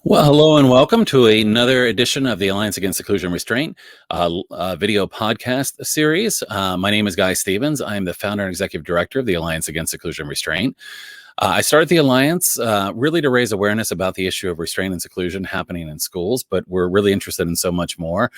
Well, hello and welcome to another edition of the Alliance Against Seclusion and Restraint video podcast series. My name is Guy Stevens. I am the founder and executive director of the Alliance Against Seclusion and Restraint. I started the Alliance really to raise awareness about the issue of restraint and seclusion happening in schools, but we're really interested in so much more.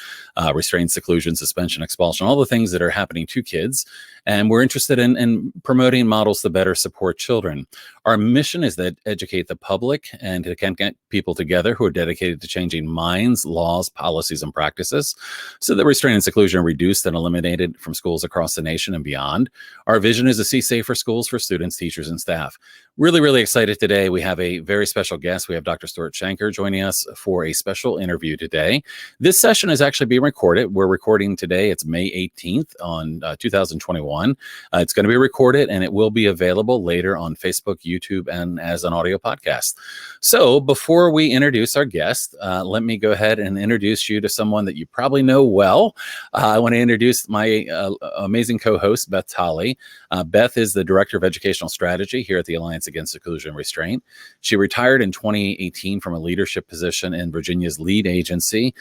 Restraint, seclusion, suspension, expulsion, all the things that are happening to kids. And we're interested in promoting models to better support children. Our mission is to educate the public and to get people together who are dedicated to changing minds, laws, policies, and practices so that restraint and seclusion are reduced and eliminated from schools across the nation and beyond. Our vision is to see safer schools for students, teachers, and staff. Really excited today. We have a very special guest. We have Dr. Stuart Shanker joining us for a special interview today. This session is actually being recorded. We're recording today. It's May 18th on 2021. It's going to be recorded and it will be available later on Facebook, YouTube, and as an audio podcast. So before we introduce our guest, let me go ahead and introduce you to someone that you probably know well. I want to introduce my amazing co-host, Beth Tolley. Beth is the Director of Educational Strategy here at the Alliance Against Seclusion and Restraint. She retired in 2018 from a leadership position in Virginia's lead agency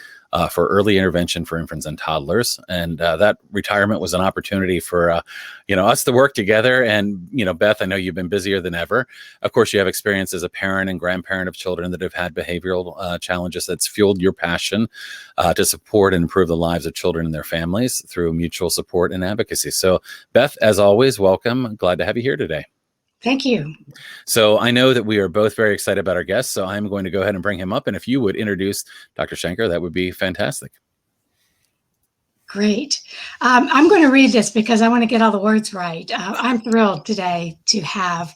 for early intervention for infants and toddlers. And that retirement was an opportunity for us to work together. And, Beth, I know you've been busier than ever. Of course, you have experience as a parent and grandparent of children that have had behavioral challenges that's fueled your passion to support and improve the lives of children and their families through mutual support and advocacy. So, Beth, as always, welcome. Glad to have you here today. Thank you. So I know that we are both very excited about our guest, so I'm going to go ahead and bring him up. And if you would introduce Dr. Shanker, that would be fantastic. Great. I'm going to read this because I want to get all the words right. I'm thrilled today to have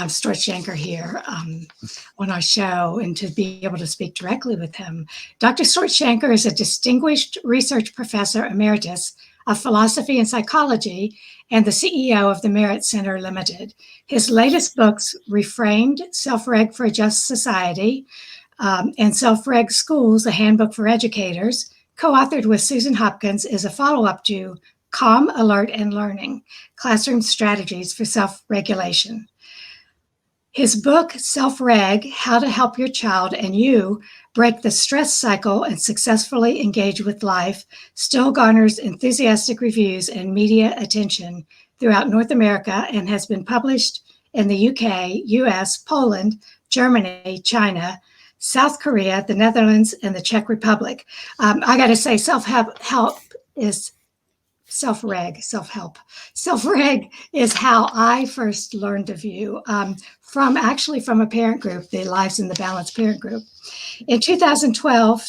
Stuart Shanker here on our show and to be able to speak directly with him. Dr. Stuart Shanker is a distinguished research professor emeritus of philosophy and psychology and the CEO of the MEHRIT Center Limited. His latest books, Reframed, Self-Reg for a Just Society, and Self-Reg Schools, a Handbook for Educators, co-authored with Susan Hopkins, is a follow-up to Calm, Alert, and Learning, Classroom Strategies for Self-Regulation. His book, Self-Reg, How to Help Your Child and You Break the Stress Cycle and Successfully Engage with Life, still garners enthusiastic reviews and media attention throughout North America and has been published in the UK, US, Poland, Germany, China, South Korea, the Netherlands, and the Czech Republic. I got to say, self-help is self-reg, self-help. Self-reg is how I first learned of you from a parent group, the Lives in the Balance parent group. In 2012,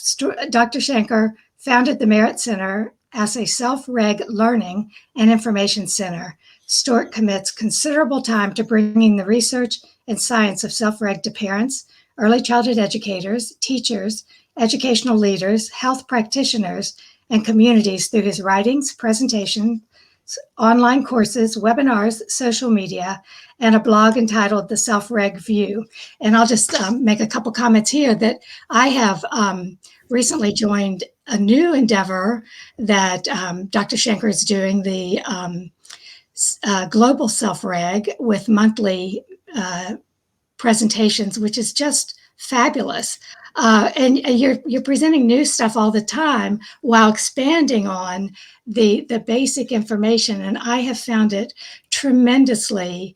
Dr. Shanker founded the MEHRIT Center as a self-reg learning and information center. Stuart commits considerable time to bringing the research and science of self-reg to parents, early childhood educators, teachers, educational leaders, health practitioners, and communities through his writings, presentations, online courses, webinars, social media, and a blog entitled The Self-Reg View. And I'll just make a couple comments here that I have recently joined a new endeavor that Dr. Shanker is doing, the Global Self-Reg with monthly presentations, which is just fabulous. And you're presenting new stuff all the time while expanding on the basic information. And I have found it tremendously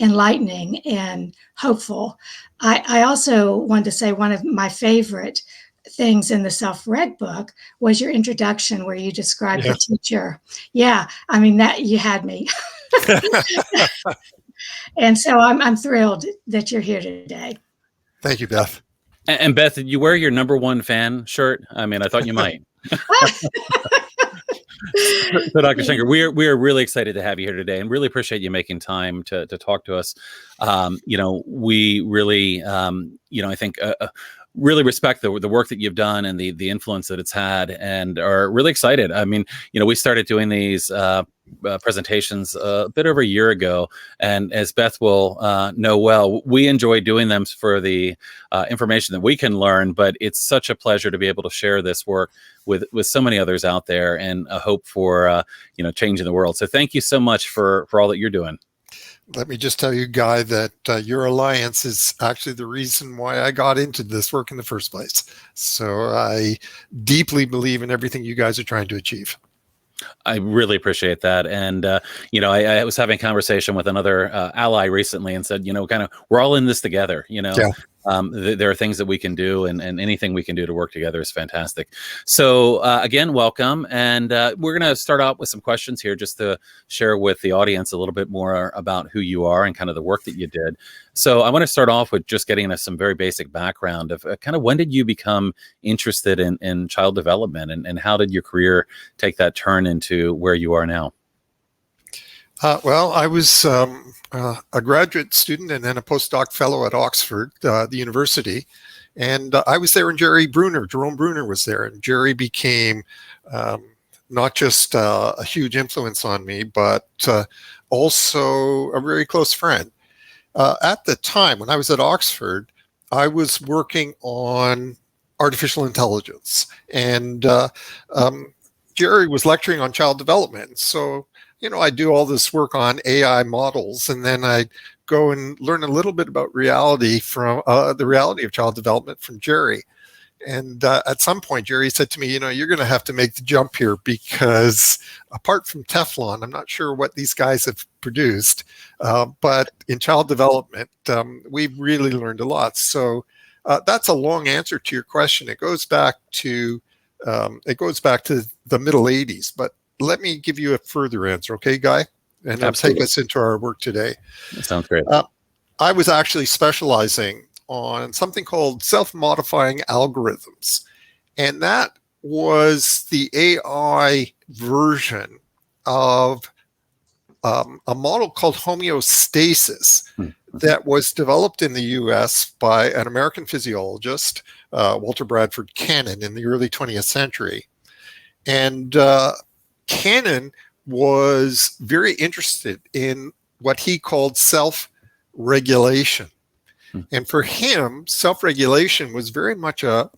enlightening and hopeful. I also want to say one of my favorite things in the Self-Reg book was your introduction where you described the teacher. Yeah, I mean, that you had me. And so I'm thrilled that you're here today. Thank you, Beth. And Beth, did you wear your number one fan shirt? I mean, I thought you might. So, Dr. Shanker, we are really excited to have you here today, and really appreciate you making time to talk to us. We really, I think. Really respect the work that you've done and the influence that it's had, and are really excited. I mean, we started doing these presentations a bit over a year ago, and as Beth will know well, we enjoy doing them for the information that we can learn, but it's such a pleasure to be able to share this work with so many others out there, and a hope for changing the world. So thank you so much for all that you're doing. let me just tell you, Guy, that your alliance is actually the reason why I got into this work in the first place. So I deeply believe in everything you guys are trying to achieve. I really appreciate that. And, I was having a conversation with another ally recently and said, kind of, we're all in this together, Yeah. There are things that we can do, and anything we can do to work together is fantastic. So again, welcome. And we're going to start out with some questions here just to share with the audience a little bit more about who you are and kind of the work that you did. So I want to start off with just getting us some very basic background of kind of when did you become interested in child development, and how did your career take that turn into where you are now? Well, I was a graduate student and then a postdoc fellow at Oxford, the university. And I was there when Jerome Bruner was there. And Jerry became not just a huge influence on me, but also a very close friend. At the time, when I was at Oxford, I was working on artificial intelligence. And Jerry was lecturing on child development. So I do all this work on AI models, and then I go and learn a little bit about reality from the reality of child development from Jerry. And at some point, Jerry said to me, you're going to have to make the jump here, because apart from Teflon, I'm not sure what these guys have produced, but in child development, we've really learned a lot. So that's a long answer to your question. It goes back to the middle 80s, but let me give you a further answer, okay, Guy? And it'll take us into our work today. That sounds great. I was actually specializing on something called self-modifying algorithms. And that was the AI version of a model called homeostasis that was developed in the US by an American physiologist, Walter Bradford Cannon, in the early 20th century. And Cannon was very interested in what he called self-regulation. And for him, self-regulation was very much a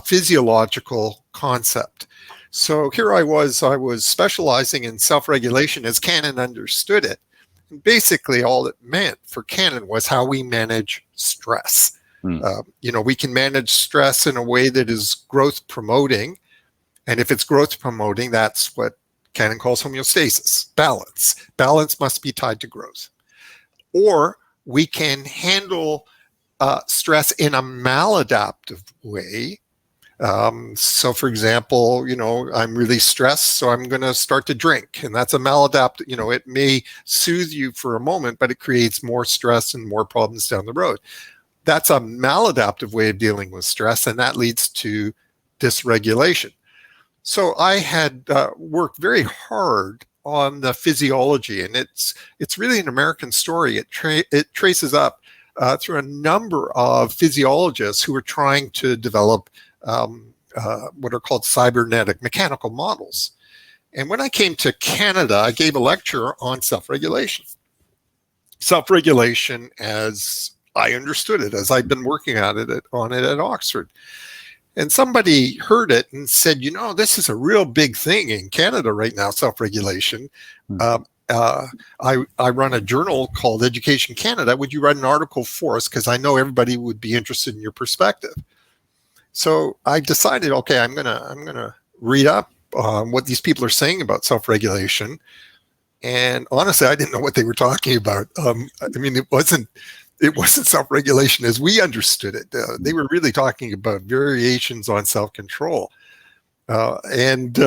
physiological concept. So here I was specializing in self-regulation as Cannon understood it. And basically, all it meant for Cannon was how we manage stress. We can manage stress in a way that is growth promoting. And if it's growth promoting, that's what Cannon calls homeostasis, balance. Balance must be tied to growth. Or we can handle stress in a maladaptive way. So for example, I'm really stressed, so I'm going to start to drink. And that's a maladaptive, it may soothe you for a moment, but it creates more stress and more problems down the road. That's a maladaptive way of dealing with stress, and that leads to dysregulation. So I had worked very hard on the physiology, and it's really an American story. It traces up through a number of physiologists who were trying to develop what are called cybernetic mechanical models. And when I came to Canada, I gave a lecture on self-regulation. Self-regulation as I understood it, as I'd been working on it at Oxford. And somebody heard it and said, this is a real big thing in Canada right now, self-regulation. I run a journal called Education Canada. Would you write an article for us? Because I know everybody would be interested in your perspective. So I decided, okay, I'm gonna read up on what these people are saying about self-regulation. And honestly, I didn't know what they were talking about. It wasn't self-regulation as we understood it. They were really talking about variations on self-control. And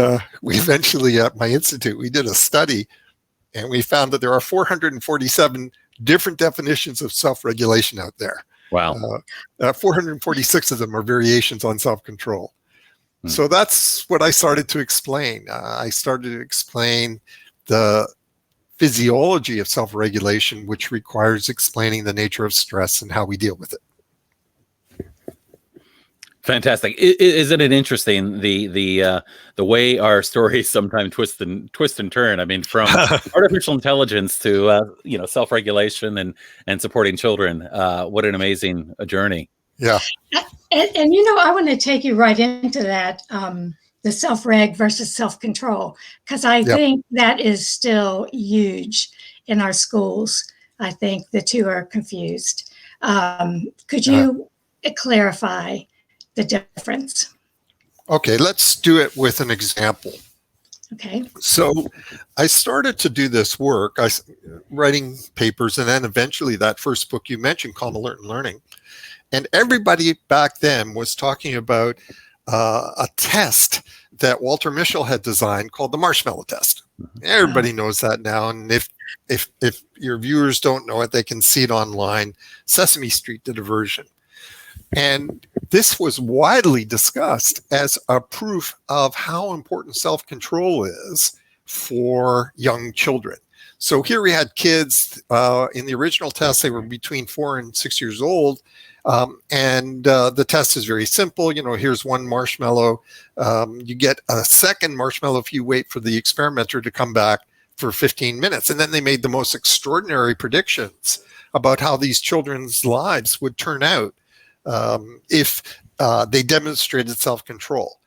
we eventually, at my institute, we did a study, and we found that there are 447 different definitions of self-regulation out there. Wow. 446 of them are variations on self-control. So that's what I started to explain. I started to explain the physiology of self-regulation, which requires explaining the nature of stress and how we deal with it. Fantastic. Isn't it interesting the way our stories sometimes twist and turn? I mean, from artificial intelligence to self-regulation and supporting children. What an amazing journey. Yeah. And I want to take you right into that, the self-reg versus self-control, because I think that is still huge in our schools. I think the two are confused. Could you clarify the difference? Okay, let's do it with an example. Okay. So I started to do this work, writing papers, and then eventually that first book you mentioned called Alert and Learning. And everybody back then was talking about a test that Walter Mischel had designed called the marshmallow test. Everybody knows that now. And if your viewers don't know it, they can see it online. Sesame Street did a version. And this was widely discussed as a proof of how important self-control is for young children. So here we had kids in the original test, they were between 4 and 6 years old. The test is very simple. You know, here's one marshmallow. You get a second marshmallow if you wait for the experimenter to come back for 15 minutes. And then they made the most extraordinary predictions about how these children's lives would turn out if they demonstrated self-control.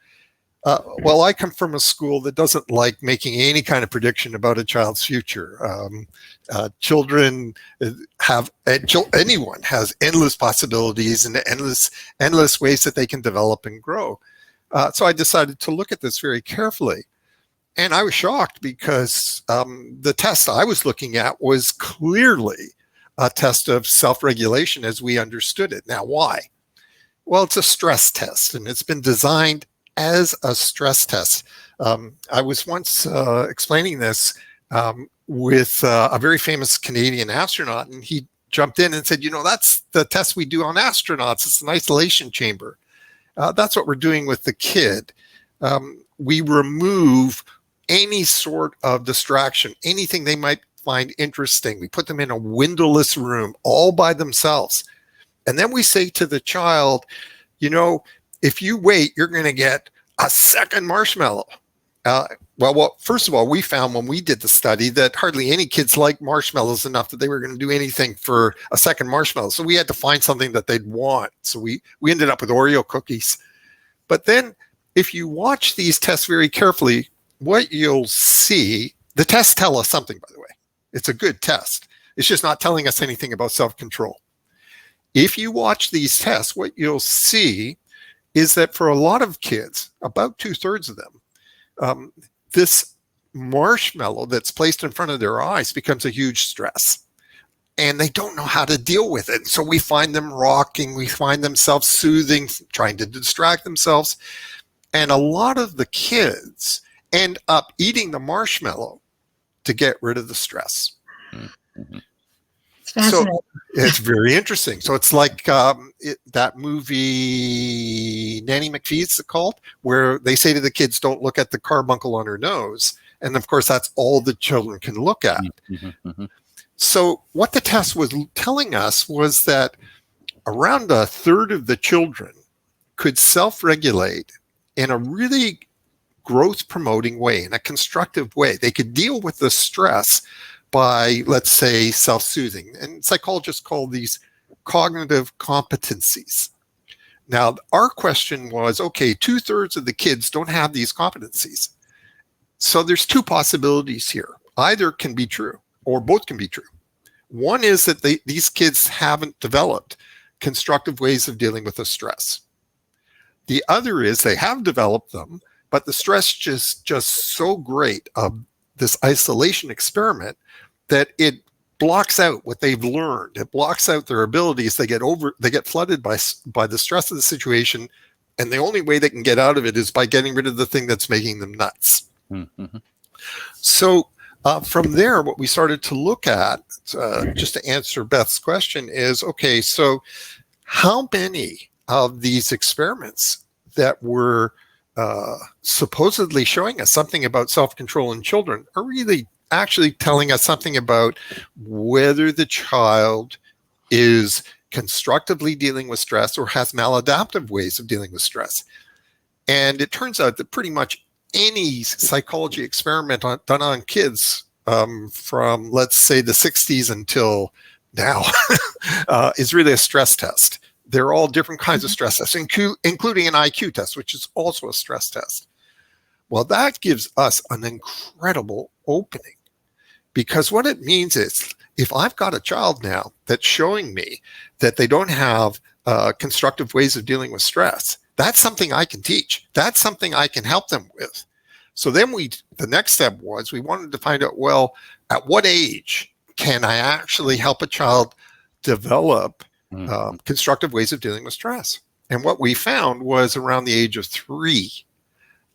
Well, I come from a school that doesn't like making any kind of prediction about a child's future. Children have, anyone has endless possibilities and endless ways that they can develop and grow. So I decided to look at this very carefully. And I was shocked because the test I was looking at was clearly a test of self-regulation as we understood it. Now, why? Well, it's a stress test, and it's been designed as a stress test. I was once explaining this with a very famous Canadian astronaut, and he jumped in and said, you know, that's the test we do on astronauts. It's an isolation chamber. That's what we're doing with the kid. We remove any sort of distraction, anything they might find interesting. We put them in a windowless room all by themselves. And then we say to the child, you know, if you wait, you're going to get a second marshmallow. Well, first of all, we found when we did the study that hardly any kids like marshmallows enough that they were going to do anything for a second marshmallow. So we had to find something that they'd want. So we ended up with Oreo cookies. But then if you watch these tests very carefully, what you'll see, the tests tell us something, by the way. It's a good test. It's just not telling us anything about self-control. If you watch these tests, what you'll see is that for a lot of kids, about 2/3 of them, this marshmallow that's placed in front of their eyes becomes a huge stress. And they don't know how to deal with it. So we find them rocking, we find them self-soothing, trying to distract themselves. And a lot of the kids end up eating the marshmallow to get rid of the stress. Mm-hmm. So it's very interesting. So it's like that movie, Nanny McPhee's called, where they say to the kids, don't look at the carbuncle on her nose. And of course, that's all the children can look at. Mm-hmm. So what the test was telling us was that around 1/3 of the children could self-regulate in a really growth-promoting way, in a constructive way. They could deal with the stress by, let's say, self-soothing. And psychologists call these cognitive competencies. Now, our question was, okay, 2/3 of the kids don't have these competencies. So there's two possibilities here. Either can be true, or both can be true. One is that these kids haven't developed constructive ways of dealing with the stress. The other is they have developed them, but the stress just so great of this isolation experiment that it blocks out what they've learned. It blocks out their abilities. They get flooded by the stress of the situation, and the only way they can get out of it is by getting rid of the thing that's making them nuts. Mm-hmm. So from there, what we started to look at, just to answer Beth's question, is, okay, so how many of these experiments that were supposedly showing us something about self-control in children are really actually telling us something about whether the child is constructively dealing with stress or has maladaptive ways of dealing with stress. And it turns out that pretty much any psychology experiment done on kids from, let's say, the 60s until now is really a stress test. They're all different kinds of stress tests, including an IQ test, which is also a stress test. Well, that gives us an incredible opening, because what it means is if I've got a child now that's showing me that they don't have constructive ways of dealing with stress, that's something I can teach. That's something I can help them with. So then the next step was we wanted to find out, well, at what age can I actually help a child develop constructive ways of dealing with stress? And what we found was around the age of 3.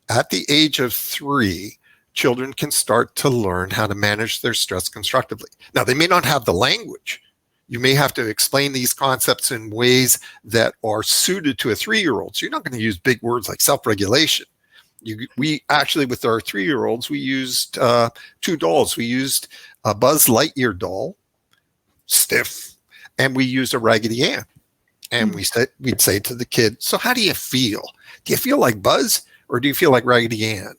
At the age of 3, children can start to learn how to manage their stress constructively. Now, they may not have the language. You may have to explain these concepts in ways that are suited to a 3-year-old. So you're not going to use big words like self-regulation. We actually, with our 3-year-olds, we used 2 dolls. We used a Buzz Lightyear doll, stiff, and we used a Raggedy Ann. And we'd say to the kid, so how do you feel? Do you feel like Buzz or do you feel like Raggedy Ann?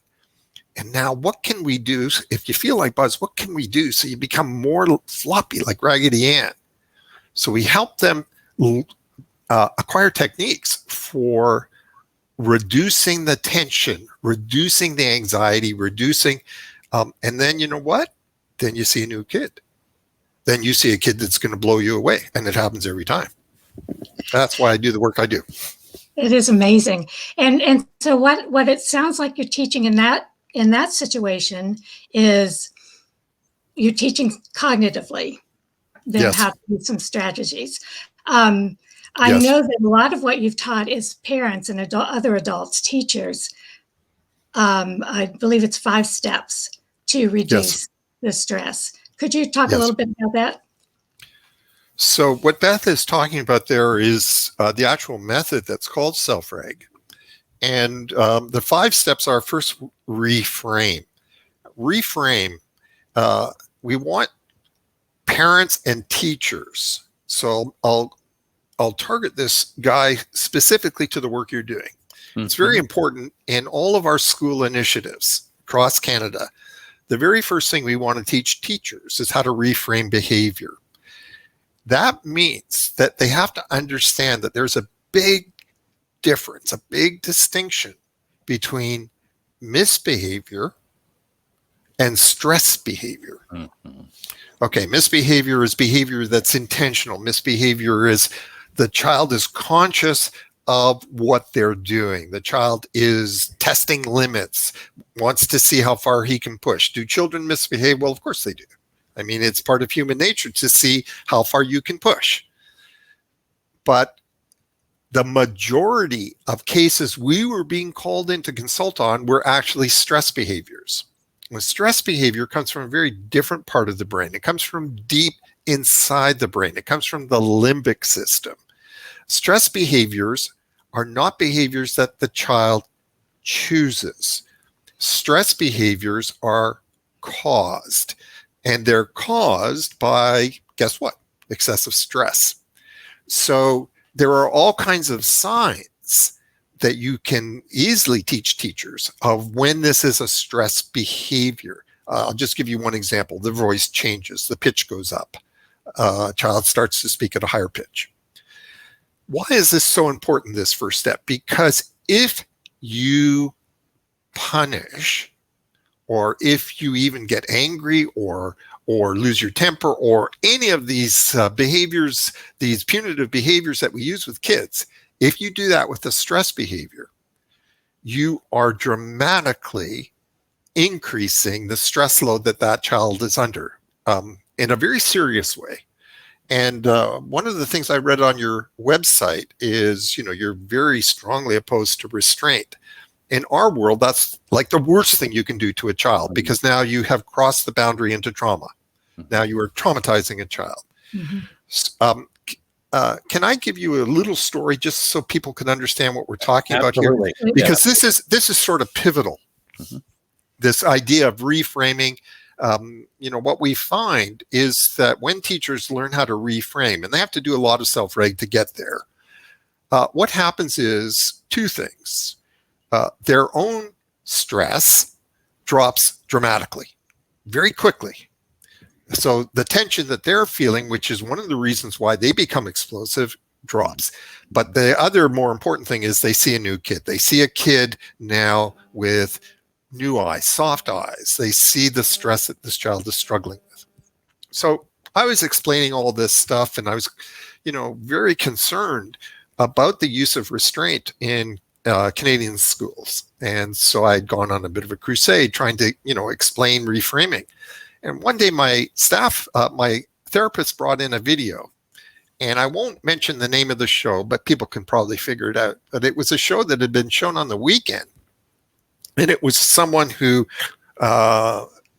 And now what can we do? If you feel like Buzz, what can we do so you become more floppy like Raggedy Ann? So we help them acquire techniques for reducing the tension, reducing the anxiety, and then you know what? Then you see a new kid. Then you see a kid that's going to blow you away. And it happens every time. That's why I do the work I do. It is amazing. And so what it sounds like you're teaching in that situation is you're teaching cognitively, then Yes. how to use some strategies. I know that a lot of what you've taught is parents and other adults, teachers. I believe it's 5 steps to reduce the stress. Could you talk a little bit about that? So what Beth is talking about there is the actual method that's called Self-Reg. And the 5 steps are: first, reframe. Reframe. We want parents and teachers. So I'll target this guy specifically to the work you're doing. It's very important in all of our school initiatives across Canada. The very first thing we want to teach teachers is how to reframe behavior. That means that they have to understand that there's a big difference, a big distinction between misbehavior and stress behavior. Okay, misbehavior is behavior that's intentional. Misbehavior is the child is conscious of what they're doing. The child is testing limits, wants to see how far he can push. Do children misbehave? Well, of course they do. I mean, it's part of human nature to see how far you can push. But the majority of cases we were being called in to consult on were actually stress behaviors. When stress behavior comes from a very different part of the brain. It comes from deep inside the brain. It comes from the limbic system. Stress behaviors are not behaviors that the child chooses. Stress behaviors are caused, and they're caused by, guess what? Excessive stress. So there are all kinds of signs that you can easily teach teachers of when this is a stress behavior. I'll just give you one example. The voice changes, the pitch goes up. A child starts to speak at a higher pitch. Why is this so important, this first step? Because if you punish, or if you even get angry or lose your temper, or any of these behaviors, these punitive behaviors that we use with kids, if you do that with a stress behavior, you are dramatically increasing the stress load that child is under in a very serious way. And one of the things I read on your website is, you're very strongly opposed to restraint. In our world, that's like the worst thing you can do to a child, because now you have crossed the boundary into trauma. Now you are traumatizing a child. Can I give you a little story just so people can understand what we're talking about here? Because this is sort of pivotal. This idea of reframing. What we find is that when teachers learn how to reframe, and they have to do a lot of self-reg to get there, what happens is 2 things. Their own stress drops dramatically, very quickly. So the tension that they're feeling, which is one of the reasons why they become explosive, drops. But the other more important thing is they see a new kid. They see a kid now with new eyes, soft eyes. They see the stress that this child is struggling with. So I was explaining all this stuff, and I was, very concerned about the use of restraint in Canadian schools. And so I'd gone on a bit of a crusade trying to, explain reframing. And one day my therapist brought in a video, and I won't mention the name of the show, but people can probably figure it out. But it was a show that had been shown on the weekend. And it was someone who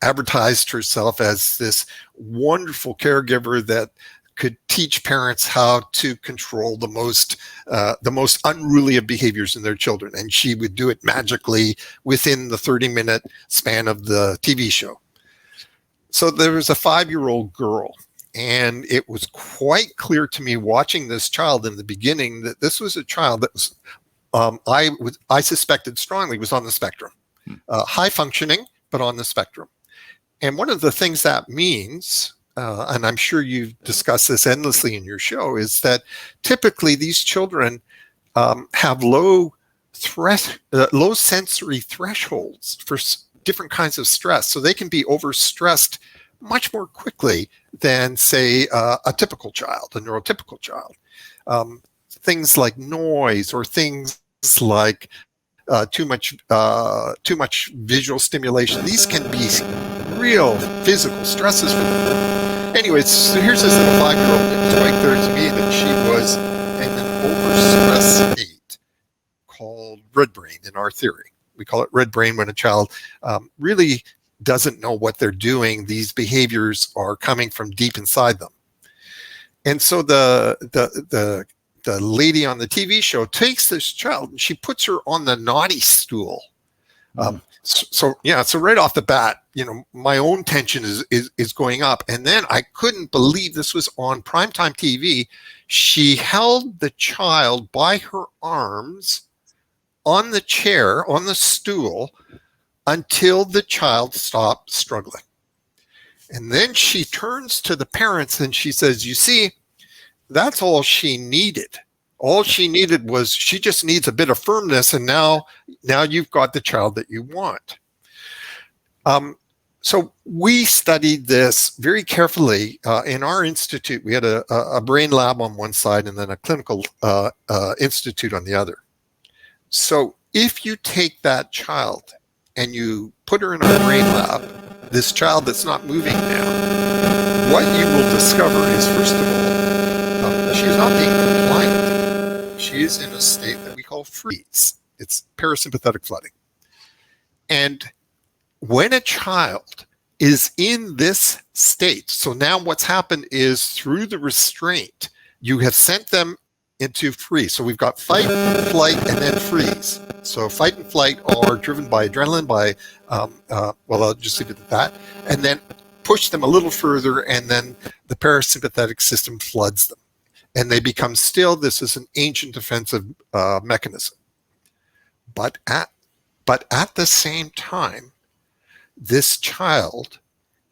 advertised herself as this wonderful caregiver that could teach parents how to control the most unruly of behaviors in their children. And she would do it magically within the 30-minute span of the TV show. So there was a 5-year-old girl, and it was quite clear to me watching this child in the beginning that this was a child that was, I suspected strongly was on the spectrum, high functioning, but on the spectrum. And one of the things that means, and I'm sure you've discussed this endlessly in your show, is that typically these children have low sensory thresholds for different kinds of stress. So they can be overstressed much more quickly than, say, a typical child, a neurotypical child. Things like noise, or things like too much visual stimulation. These can be real physical stresses for them. Anyways, so here's this little 5-year-old. It was quite clear to me that she was in an overstress state called red brain in our theory. We call it red brain when a child really doesn't know what they're doing. These behaviors are coming from deep inside them. And so the lady on the TV show takes this child and she puts her on the naughty stool. So right off the bat, my own tension is going up. And then I couldn't believe this was on primetime TV. She held the child by her arms on the chair, on the stool, until the child stopped struggling. And then she turns to the parents and she says, you see, that's all she needed. All she needed was, she just needs a bit of firmness, and now you've got the child that you want. So we studied this very carefully in our institute. We had a brain lab on one side and then a clinical institute on the other. So if you take that child and you put her in our brain lab, this child that's not moving now, what you will discover is, first of all, she is not being compliant. She is in a state that we call freeze. It's parasympathetic flooding. And when a child is in this state, so now what's happened is, through the restraint, you have sent them into freeze. So we've got fight, flight, and then freeze. So fight and flight are driven by adrenaline, I'll just leave it at that, and then push them a little further, and then the parasympathetic system floods them, and they become still. This is an ancient defensive mechanism. But at the same time, this child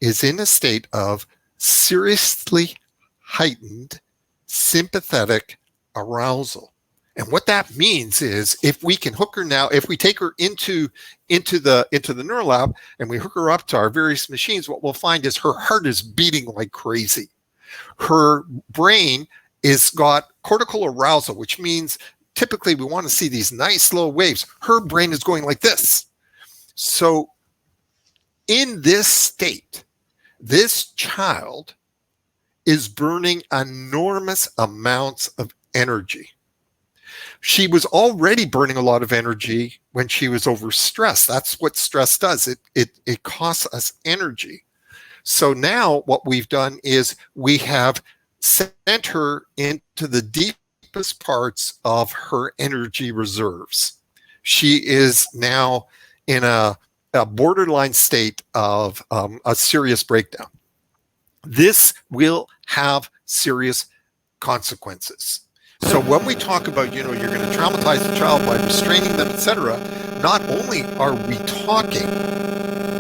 is in a state of seriously heightened sympathetic arousal. And what that means is, if we can hook her now, if we take her into the neural lab and we hook her up to our various machines, what we'll find is her heart is beating like crazy. Her brain is got cortical arousal, which means typically we want to see these nice slow waves. Her brain is going like this. So in this state, this child is burning enormous amounts of energy. She was already burning a lot of energy when she was overstressed. That's what stress does. It costs us energy. So now what we've done is we have sent her into the deepest parts of her energy reserves. She is now in a borderline state of a serious breakdown. This will have serious consequences. So when we talk about, you're going to traumatize the child by restraining them, etc., not only are we talking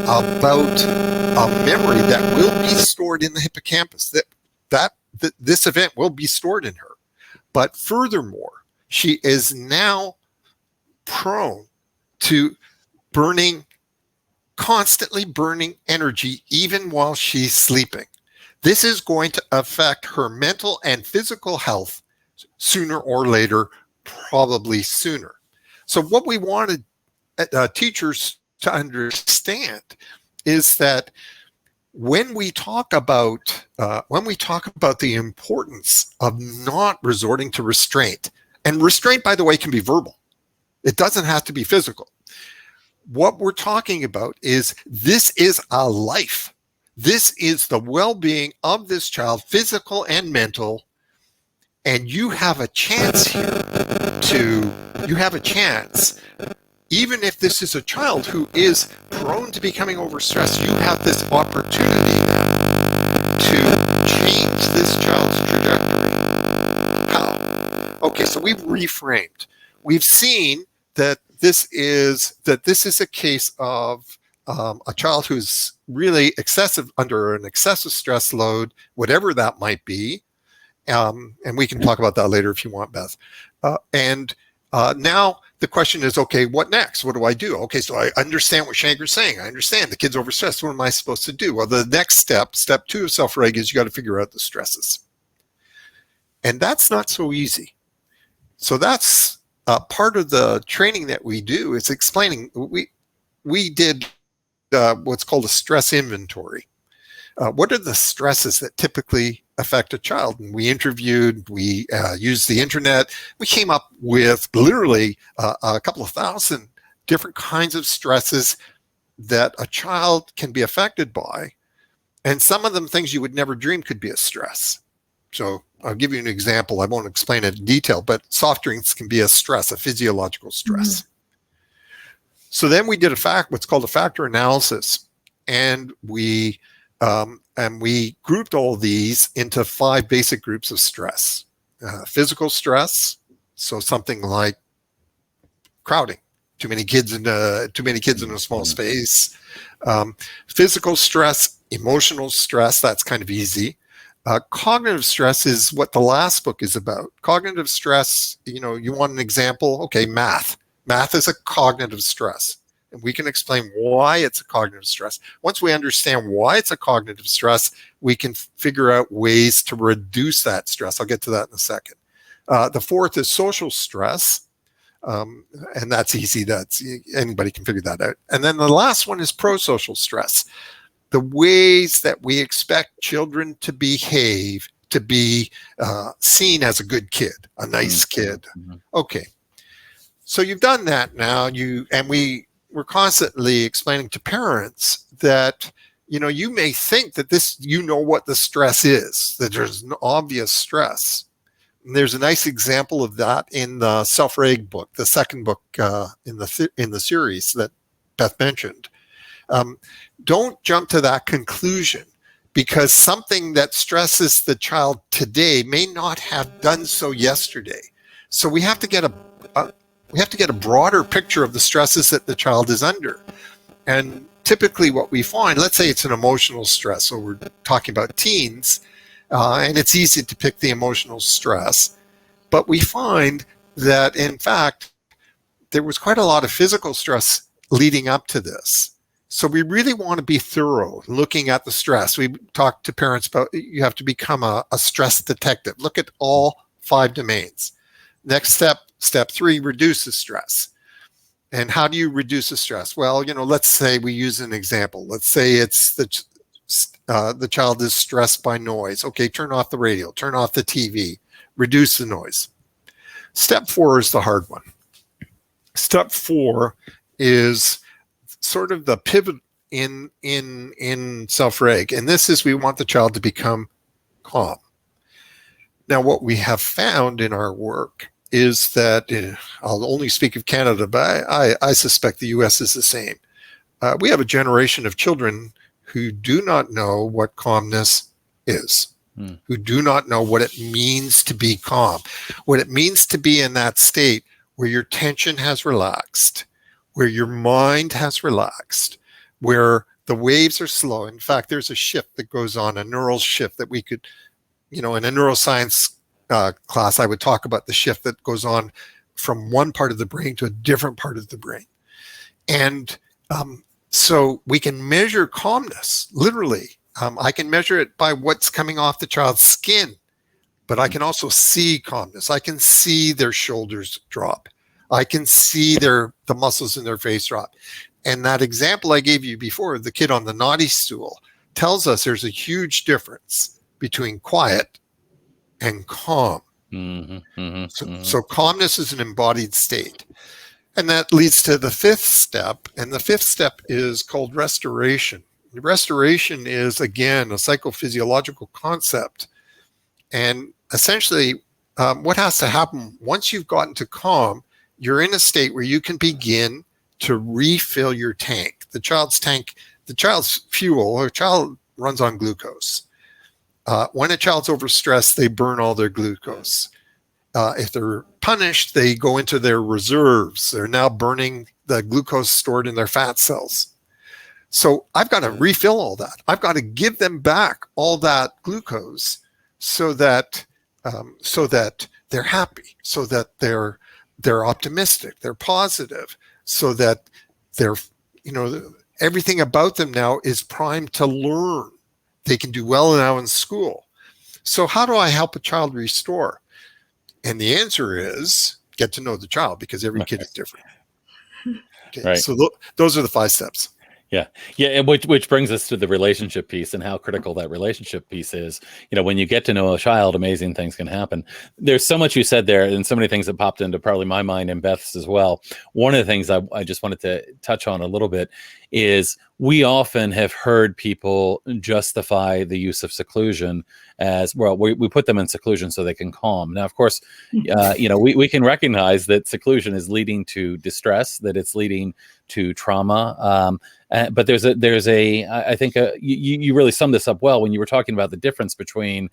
about a memory that will be stored in the hippocampus, that this event will be stored in her, but furthermore, she is now prone to constantly burning energy even while she's sleeping. this is going to affect her mental and physical health sooner or later, probably sooner. So what we wanted teachers to understand is that when we talk about the importance of not resorting to restraint, and restraint, by the way, can be verbal. It doesn't have to be physical. What we're talking about is this is a life. This is the well-being of this child, physical and mental, and you have a chance here even if this is a child who is prone to becoming overstressed, you have this opportunity now to change this child's trajectory. How? Okay, so we've reframed. We've seen that this is a case of a child who's really under an excessive stress load, whatever that might be. And we can talk about that later if you want, Beth. Now the question is, okay, what next? What do I do? Okay, so I understand what Shanker's saying. I understand the kid's overstressed. What am I supposed to do? Well, the next step 2 of self-reg, is you got to figure out the stresses. And that's not so easy. So that's part of the training that we do is explaining. We did what's called a stress inventory. What are the stresses that typically affect a child? And we interviewed, we used the internet. We came up with literally a couple of thousand different kinds of stresses that a child can be affected by. And some of them things you would never dream could be a stress. So I'll give you an example. I won't explain it in detail, but soft drinks can be a stress, a physiological stress. Mm-hmm. So then we did what's called a factor analysis. And we grouped all these into 5 basic groups of stress. Physical stress, so something like crowding, too many kids in a small space. Physical stress, emotional stress, that's kind of easy. Cognitive stress is what the last book is about. Cognitive stress, you want an example? Okay, math. Math is a cognitive stress. And we can explain why it's a cognitive stress. Once we understand why it's a cognitive stress, we can figure out ways to reduce that stress. I'll get to that in a second. The 4th is social stress. And that's easy. Anybody can figure that out. And then the last one is pro-social stress. The ways that we expect children to behave, to be seen as a good kid, a nice kid. Okay. So you've done that now. We're constantly explaining to parents that, you may think that what the stress is, that there's an obvious stress. And there's a nice example of that in the Self-Reg book, the second book in the series that Beth mentioned. Don't jump to that conclusion, because something that stresses the child today may not have done so yesterday. So we have to get a broader picture of the stresses that the child is under. And typically what we find, let's say it's an emotional stress, so we're talking about teens, and it's easy to pick the emotional stress, but we find that, in fact, there was quite a lot of physical stress leading up to this. So we really want to be thorough looking at the stress. We talk to parents about you have to become a stress detective. Look at all 5 domains. Next step 3, reduce the stress. And how do you reduce the stress? Well, let's say we use an example. Let's say it's the child is stressed by noise. Okay, turn off the radio, turn off the TV, reduce the noise. Step 4 is the hard one. Step 4 is sort of the pivot in self-reg. And this is, we want the child to become calm. Now, what we have found in our work is that, I'll only speak of Canada, but I suspect the US is the same. We have a generation of children who do not know what calmness is, who do not know what it means to be calm, what it means to be in that state where your tension has relaxed, where your mind has relaxed, where the waves are slow. In fact, there's a shift that goes on, a neural shift that we could, in a neuroscience class, I would talk about the shift that goes on from one part of the brain to a different part of the brain. And so we can measure calmness literally I can measure it by what's coming off the child's skin, but I can also see calmness. I can see their shoulders drop. I can see the muscles in their face drop. And that example I gave you before, the kid on the naughty stool, tells us there's a huge difference between quiet and calm. So calmness is an embodied state. And that leads to the fifth step. And the fifth step is called restoration. Restoration is, again, a psychophysiological concept. And essentially, what has to happen once you've gotten to calm, you're in a state where you can begin to refill your tank. The child's fuel, a child runs on glucose. When a child's overstressed, they burn all their glucose. If they're punished, they go into their reserves. They're now burning the glucose stored in their fat cells. So I've got to refill all that. I've got to give them back all that glucose so that they're happy, so that they're optimistic, they're positive, so that they're, everything about them now is primed to learn. They can do well now in school. So how do I help a child restore? And the answer is get to know the child, because every kid is different. Okay, right. So those are the 5 steps. Yeah. Which brings us to the relationship piece and how critical that relationship piece is. When you get to know a child, amazing things can happen. There's so much you said there, and so many things that popped into probably my mind and Beth's as well. One of the things I just wanted to touch on a little bit is we often have heard people justify the use of seclusion as, well, we put them in seclusion so they can calm. Now, of course, we can recognize that seclusion is leading to distress, that it's leading to trauma. But I think you really summed this up well when you were talking about the difference between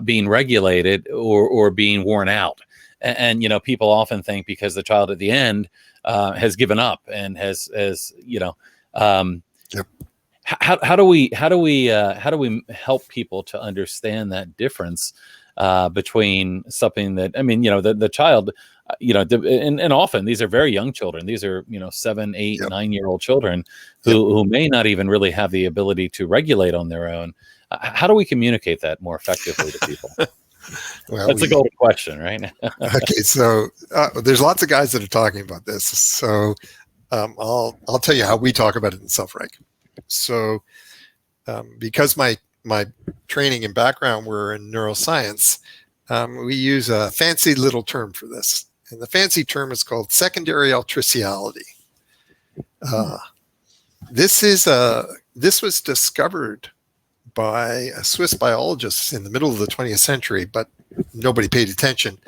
being regulated or being worn out. And people often think because the child at the end has given up and has Yep. How do we help people to understand that difference between something that, the child, and often these are very young children. These are 7, 8, Yep. 9-year-old children who may not even really have the ability to regulate on their own. How do we communicate that more effectively to people? Well, that's a golden question, right? Okay, so there's lots of guys that are talking about this. So I'll tell you how we talk about it in Self-Reg. So because my training and background were in neuroscience, we use a fancy little term for this. And the fancy term is called secondary altriciality. This was discovered by a Swiss biologist in the middle of the 20th century, but nobody paid attention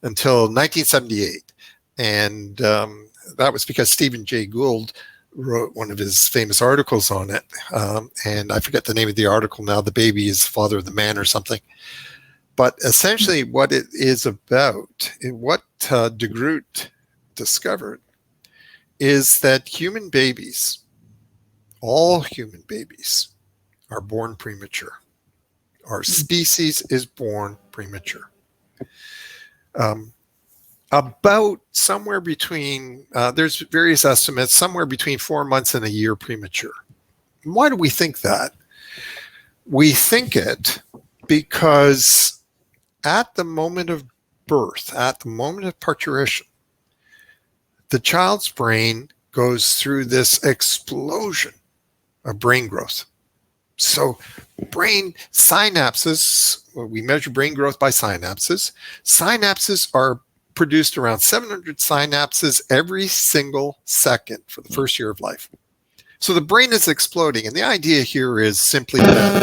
until 1978. And that was because Stephen Jay Gould wrote one of his famous articles on it. And I forget the name of the article now. The baby is the father of the man or something. But essentially what it is about, what de Groot discovered, is that human babies, all human babies, are born premature. Our species is born premature. About somewhere between, there's various estimates, somewhere between 4 months and a year premature. Why do we think that? We think it because at the moment of birth, at the moment of parturition, the child's brain goes through this explosion of brain growth. So brain synapses, we measure brain growth by synapses. Synapses are produced around 700 synapses every single second for the first year of life. So the brain is exploding. And the idea here is simply that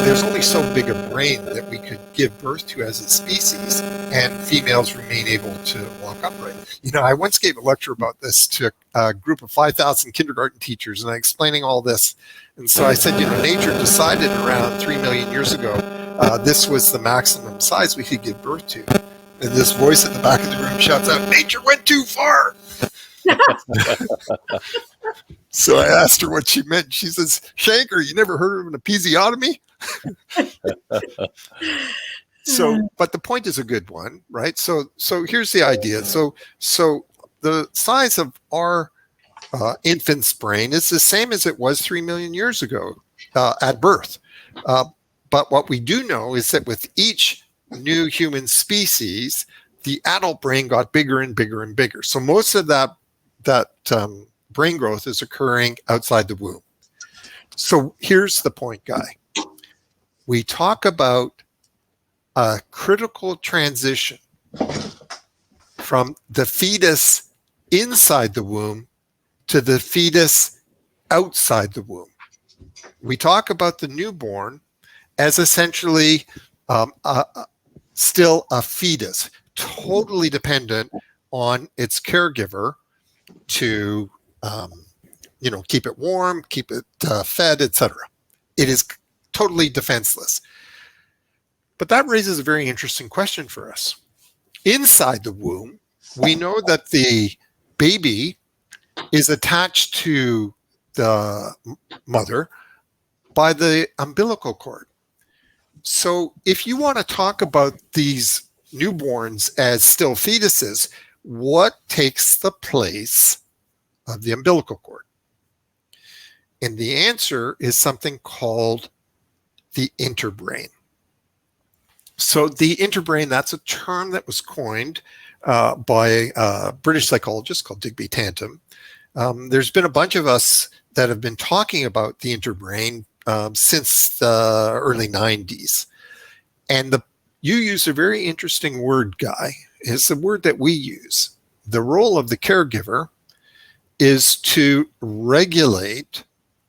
there's only so big a brain that we could give birth to as a species, and females remain able to walk upright. I once gave a lecture about this to a group of 5,000 kindergarten teachers, and I'm explaining all this. And so I said, nature decided around 3 million years ago, this was the maximum size we could give birth to. And this voice at the back of the room shouts out, "Nature went too far." So I asked her what she meant. She says, "Shanker, you never heard of an episiotomy?" So, but the point is a good one, right? So here's the idea. So the size of our infant's brain is the same as it was 3 million years ago at birth. But what we do know is that with each new human species, the adult brain got bigger and bigger and bigger. So most of that brain growth is occurring outside the womb. So here's the point, Guy. We talk about a critical transition from the fetus inside the womb to the fetus outside the womb. We talk about the newborn as essentially still a fetus, totally dependent on its caregiver to, keep it warm, keep it fed, etc. It is totally defenseless. But that raises a very interesting question for us. Inside the womb, we know that the baby is attached to the mother by the umbilical cord. So if you want to talk about these newborns as still fetuses, what takes the place of the umbilical cord? And the answer is something called the interbrain. So the interbrain, that's a term that was coined by a British psychologist called Digby Tantum. There's been a bunch of us that have been talking about the interbrain since the early 90s. And you use a very interesting word, Guy. It's the word that we use. The role of the caregiver is to regulate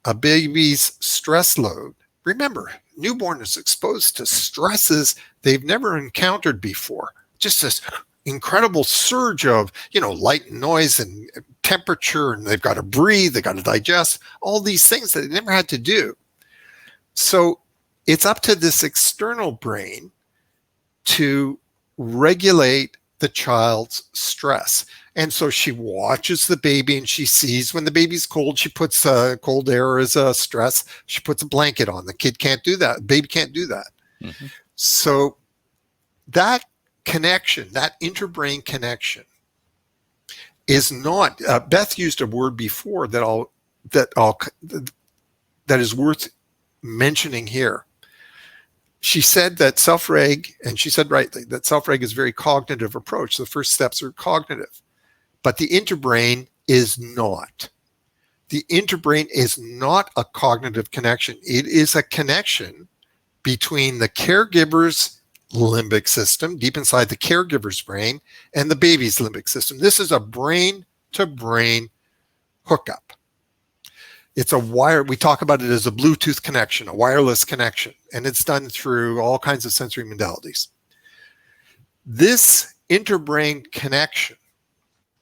a baby's stress load. Remember, newborn is exposed to stresses they've never encountered before. Just this incredible surge of, light and noise and temperature, and they've got to breathe, they've got to digest, all these things that they never had to do. So it's up to this external brain to regulate the child's stress. And so she watches the baby and she sees when the baby's cold, she puts cold air as a stress. She puts a blanket on. The kid can't do that. The baby can't do that. Mm-hmm. So that connection, that interbrain connection is not, Beth used a word before that is worth mentioning here. She said that self-reg, and she said rightly, that self-reg is a very cognitive approach. The first steps are cognitive. But the interbrain is not. The interbrain is not a cognitive connection. It is a connection between the caregiver's limbic system, deep inside the caregiver's brain, and the baby's limbic system. This is a brain-to-brain hookup. It's a wire. We talk about it as a Bluetooth connection, a wireless connection, and it's done through all kinds of sensory modalities. This interbrain connection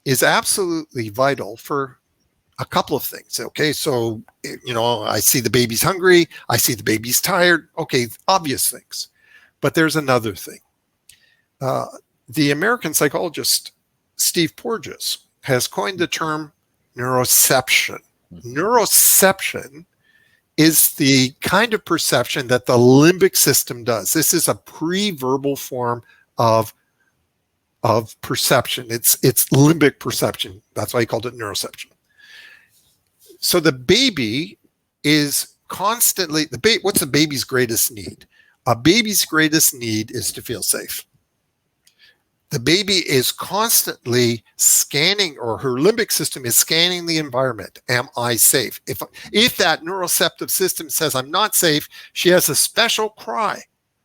is absolutely vital for a couple of things. Okay, so, I see the baby's hungry. I see the baby's tired. Okay, obvious things. But there's another thing. The American psychologist Steve Porges has coined the term neuroception. Neuroception is the kind of perception that the limbic system does. This is a pre-verbal form of perception. It's limbic perception. That's why he called it neuroception. So the baby is constantly, what's the baby's greatest need? A baby's greatest need is to feel safe. The baby is constantly scanning, or her limbic system is scanning the environment. Am I safe? If that neuroceptive system says I'm not safe, she has a special cry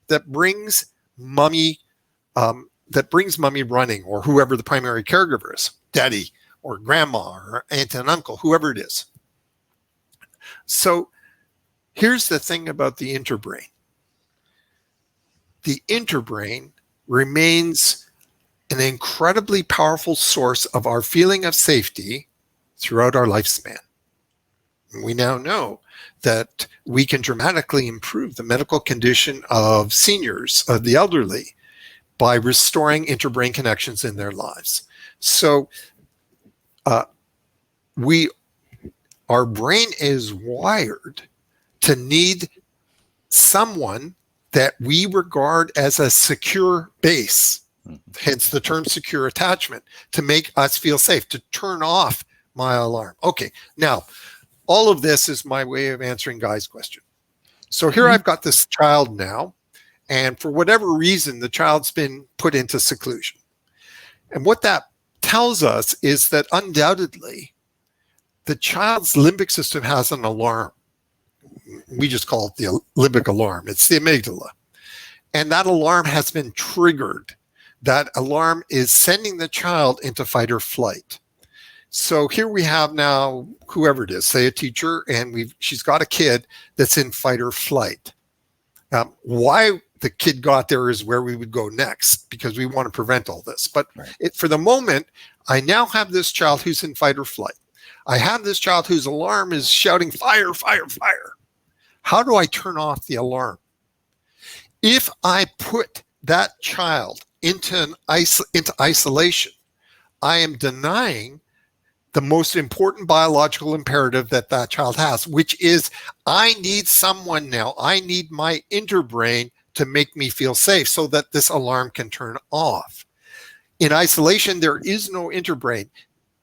that brings mommy running, or whoever the primary caregiver is, daddy or grandma or aunt and uncle, whoever it is. So here's the thing about the interbrain. The interbrain remains an incredibly powerful source of our feeling of safety throughout our lifespan. We now know that we can dramatically improve the medical condition of seniors, of the elderly, by restoring interbrain connections in their lives. So our brain is wired to need someone that we regard as a secure base, hence the term secure attachment, to make us feel safe, to turn off my alarm. Okay, now all of this is my way of answering Guy's question. So here I've got this child now, and for whatever reason, the child's been put into seclusion. And what that tells us is that undoubtedly the child's limbic system has an alarm. We just call it the limbic alarm. It's the amygdala. And that alarm has been triggered. That alarm is sending the child into fight or flight. So here we have now, whoever it is, say a teacher, and she's got a kid that's in fight or flight. Why the kid got there is where we would go next, because we want to prevent all this. But for the moment, I now have this child who's in fight or flight. I have this child whose alarm is shouting, fire, fire, fire. How do I turn off the alarm? If I put that child into isolation, I am denying the most important biological imperative that that child has, which is I need someone now. I need my interbrain to make me feel safe so that this alarm can turn off. In isolation, there is no interbrain.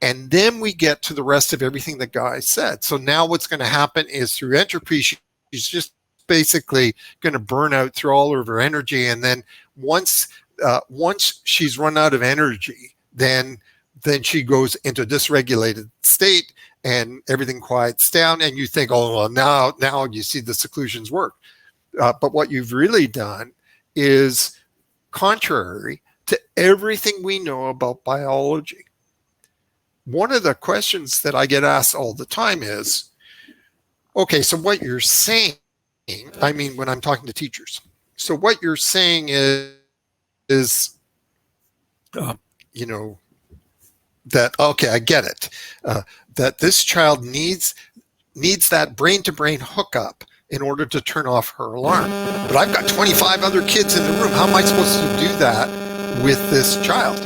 And then we get to the rest of everything that Guy said. So now what's going to happen is through entropy, she's just basically going to burn out through all of her energy. And then once she's run out of energy, then she goes into a dysregulated state and everything quiets down. And you think, oh, well, now you see the seclusions work. But what you've really done is contrary to everything we know about biology. One of the questions that I get asked all the time is, okay, so what you're saying, I mean, when I'm talking to teachers, so what you're saying is you know, that, okay, I get it, that this child needs that brain-to-brain hookup in order to turn off her alarm. But I've got 25 other kids in the room. How am I supposed to do that with this child?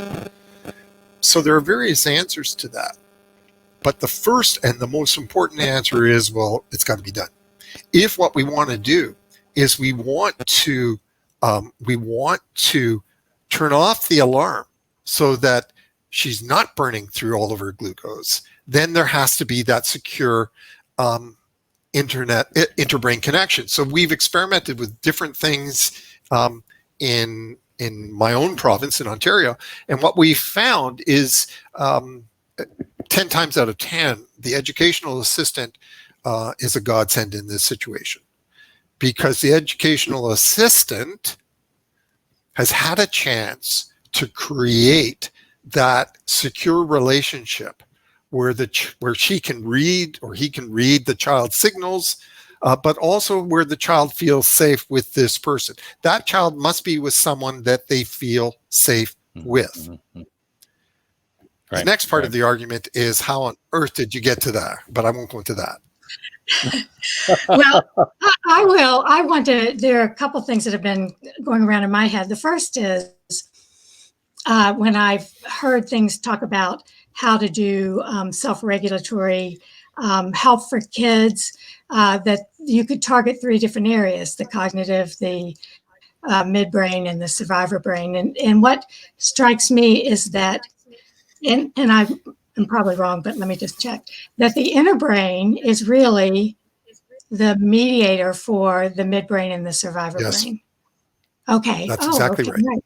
So there are various answers to that. But the first and the most important answer is, well, it's got to be done. If what we want to do is we want to turn off the alarm so that she's not burning through all of her glucose, then there has to be that secure interbrain connection. So we've experimented with different things in my own province in Ontario, and what we found is 10 times out of 10, the educational assistant is a godsend in this situation, because the educational assistant has had a chance to create that secure relationship where she can read or he can read the child's signals, but also where the child feels safe with this person. That child must be with someone that they feel safe with. Right. The next part of the argument is, how on earth did you get to that? But I won't go into that. Well, I will. There are a couple things that have been going around in my head. The first is when I've heard things talk about how to do self-regulatory help for kids, that you could target 3 different areas: the cognitive, the midbrain, and the survivor brain. And what strikes me is that, and I'm probably wrong, but let me just check, that the inner brain is really the mediator for the midbrain and the survivor brain. Okay. That's exactly right.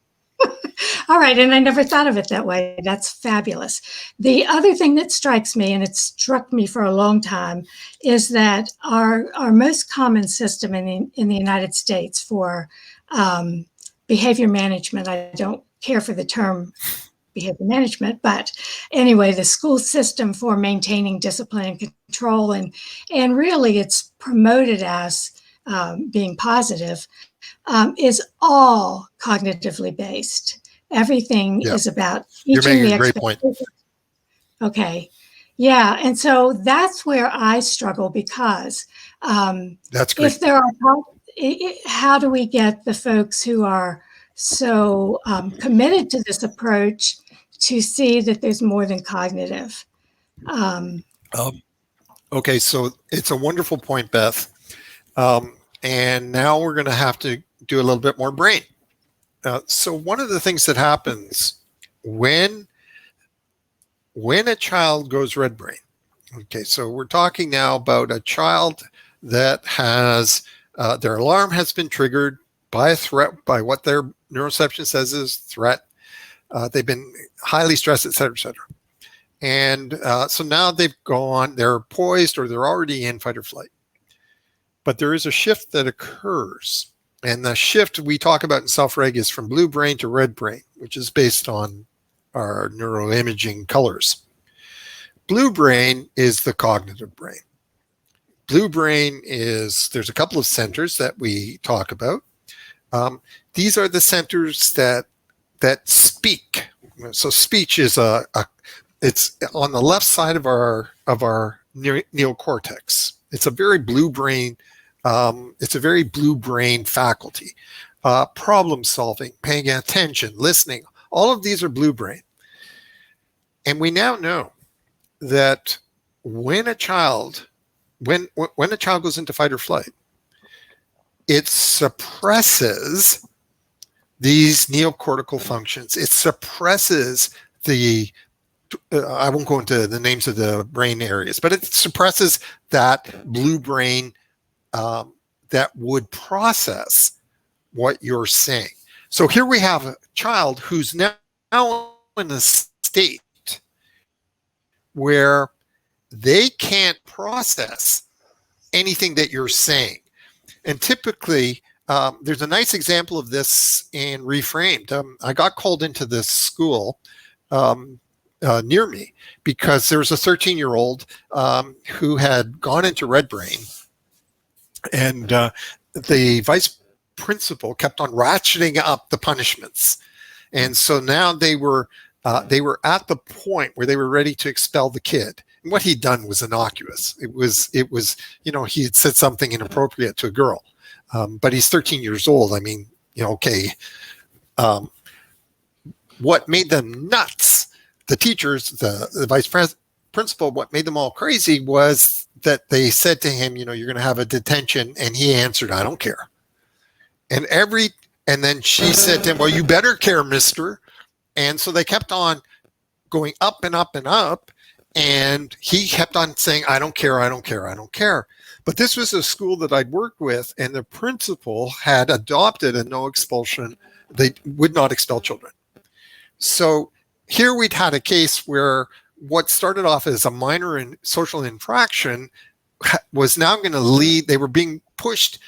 All right. And I never thought of it that way. That's fabulous. The other thing that strikes me, and it struck me for a long time, is that our most common system in the United States for behavior management, I don't care for the term behavior management, but anyway, the school system for maintaining discipline and control, and really it's promoted as being positive, is all cognitively based. Everything is about teaching the expectations. Okay. Yeah. And so that's where I struggle, because that's great. If there are, how do we get the folks who are so committed to this approach to see that there's more than cognitive? Okay, so it's a wonderful point, Beth. And now we're going to have to do a little bit more brain. So one of the things that happens when a child goes red brain, Okay, so we're talking now about a child that has their alarm has been triggered by a threat, by what their neuroception says is threat. They've been highly stressed, et cetera, et cetera. And so now they're poised, or they're already in fight or flight. But there is a shift that occurs. And the shift we talk about in self-reg is from blue brain to red brain, which is based on our neuroimaging colors. Blue brain is the cognitive brain. Blue brain there's a couple of centers that we talk about. These are the centers that speak. So speech is it's on the left side of our neocortex. It's a very blue brain. It's a very blue brain faculty. Problem solving, paying attention, listening. All of these are blue brain. And we now know that when a child goes into fight or flight, it suppresses these neocortical functions. It suppresses I won't go into the names of the brain areas, but it suppresses that blue brain that would process what you're saying. So here we have a child who's now in a state where they can't process anything that you're saying. And typically, there's a nice example of this in Reframed. I got called into this school near me because there was a 13-year-old who had gone into red brain, and the vice principal kept on ratcheting up the punishments. And so now they were at the point where they were ready to expel the kid. And what he'd done was innocuous. It was, he had said something inappropriate to a girl. But he's 13 years old. I mean, okay. What made them nuts, the teachers, the vice principal, what made them all crazy was that they said to him, you're going to have a detention. And he answered, I don't care. And then she said to him, well, you better care, mister. And so they kept on going up and up and up. And he kept on saying, I don't care, I don't care, I don't care. But this was a school that I'd worked with, and the principal had adopted a no expulsion. They would not expel children. So here we'd had a case where what started off as a minor social infraction was now going to lead, they were being pushed.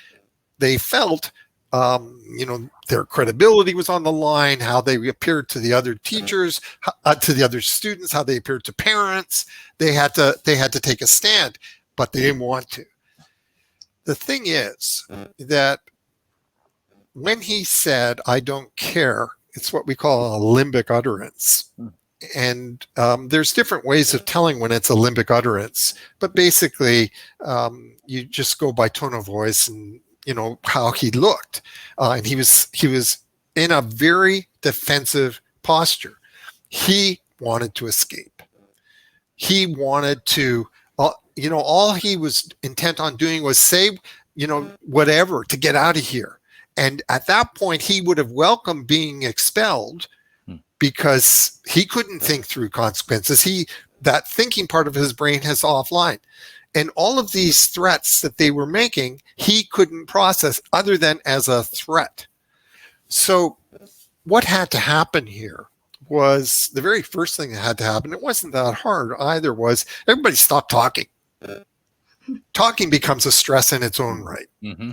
They felt their credibility was on the line, how they appeared to the other teachers, to the other students, how they appeared to parents. They had to take a stand, but they didn't want to. The thing is that when he said, I don't care, it's what we call a limbic utterance. And there's different ways of telling when it's a limbic utterance, but basically you just go by tone of voice and how he looked, and he was in a very defensive posture. He wanted to escape. He wanted to, all he was intent on doing was say, whatever to get out of here. And at that point, he would have welcomed being expelled because he couldn't think through consequences. That thinking part of his brain is offline. And all of these threats that they were making, he couldn't process other than as a threat. So what had to happen here was the very first thing that had to happen. It wasn't that hard either, was everybody stop talking. Talking becomes a stress in its own right. Mm-hmm.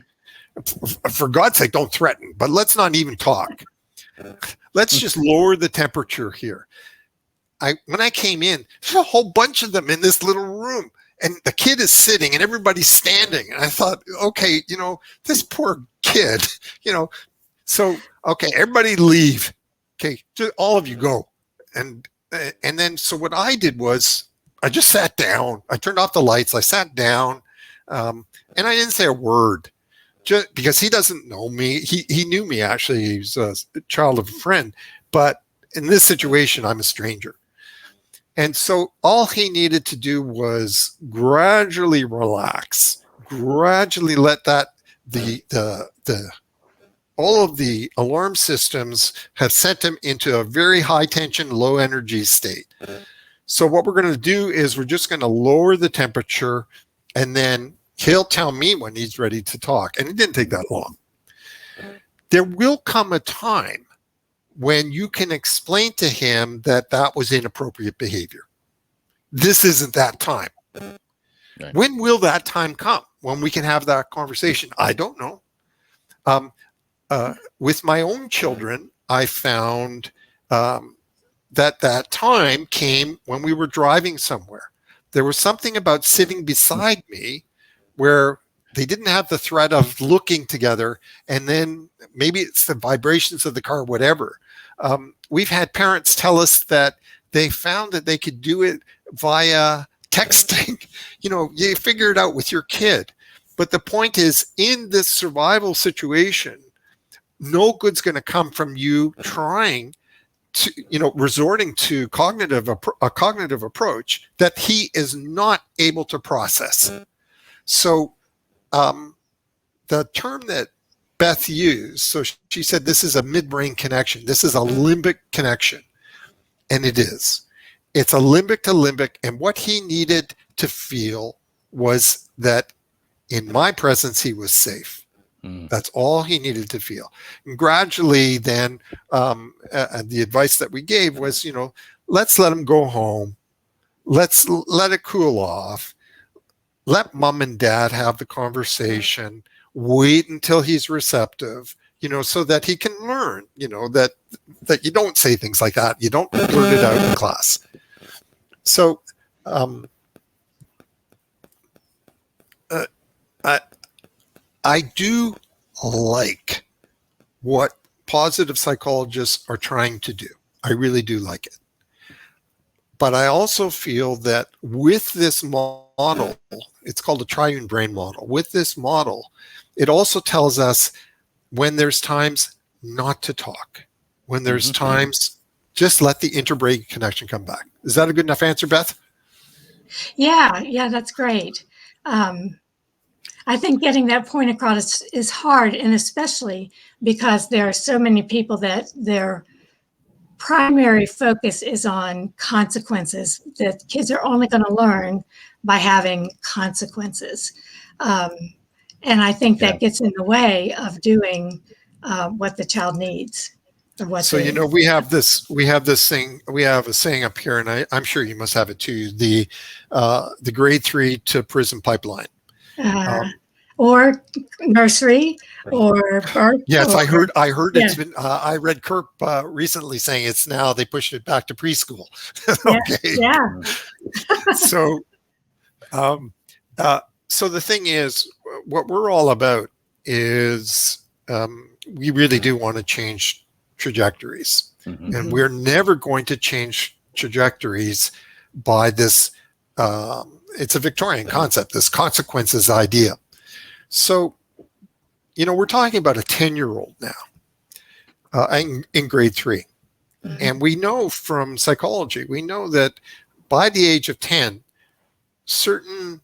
For God's sake, don't threaten, but let's not even talk. Let's just lower the temperature here. When I came in, there's a whole bunch of them in this little room. And the kid is sitting and everybody's standing. And I thought, okay, this poor kid, so, okay, everybody leave. Okay, just all of you go. And then, so what I did was I just sat down. I turned off the lights. I sat down and I didn't say a word just because he doesn't know me. He knew me, actually. He was a child of a friend. But in this situation, I'm a stranger. And so all he needed to do was gradually relax, gradually let all of the alarm systems have sent him into a very high tension, low energy state. So what we're going to do is we're just going to lower the temperature, and then he'll tell me when he's ready to talk. And it didn't take that long. There will come a time when you can explain to him that that was inappropriate behavior. This isn't that time. Right. When will that time come? When we can have that conversation? I don't know. With my own children, I found that time came when we were driving somewhere. There was something about sitting beside me where they didn't have the threat of looking together, and then maybe it's the vibrations of the car, whatever. We've had parents tell us that they found that they could do it via texting. You figure it out with your kid. But the point is, in this survival situation, no good's going to come from you trying to, resorting to a cognitive approach that he is not able to process. So the term that Beth used, so she said this is a midbrain connection. This is a limbic connection. And it is. It's a limbic to limbic. And what he needed to feel was that in my presence, he was safe. That's all he needed to feel. And gradually then, the advice that we gave was, let's let him go home. Let's let it cool off. Let mom and dad have the conversation. Wait until he's receptive, so that he can learn, that you don't say things like that. You don't blurt it out in class. So I do like what positive psychologists are trying to do. I really do like it. But I also feel that with this model, it's called a triune brain model. With this model, it also tells us when there's times not to talk, when there's times just let the interbrain connection come back. Is that a good enough answer, Beth? Yeah, that's great. I think getting that point across is hard, and especially because there are so many people that their primary focus is on consequences, that kids are only going to learn by having consequences. And I think that gets in the way of doing what the child needs. So, we have a saying up here, and I'm sure you must have it too, the grade 3 to prison pipeline. Or nursery or birth. Yes, I heard it's been, I read Kirk recently saying it's now, they pushed it back to preschool. Okay. Yeah. So the thing is, what we're all about is we really do want to change trajectories. And we're never going to change trajectories by this, it's a Victorian concept, this consequences idea. So, we're talking about a 10-year-old now in grade 3. And we know from psychology, we know that by the age of 10, certain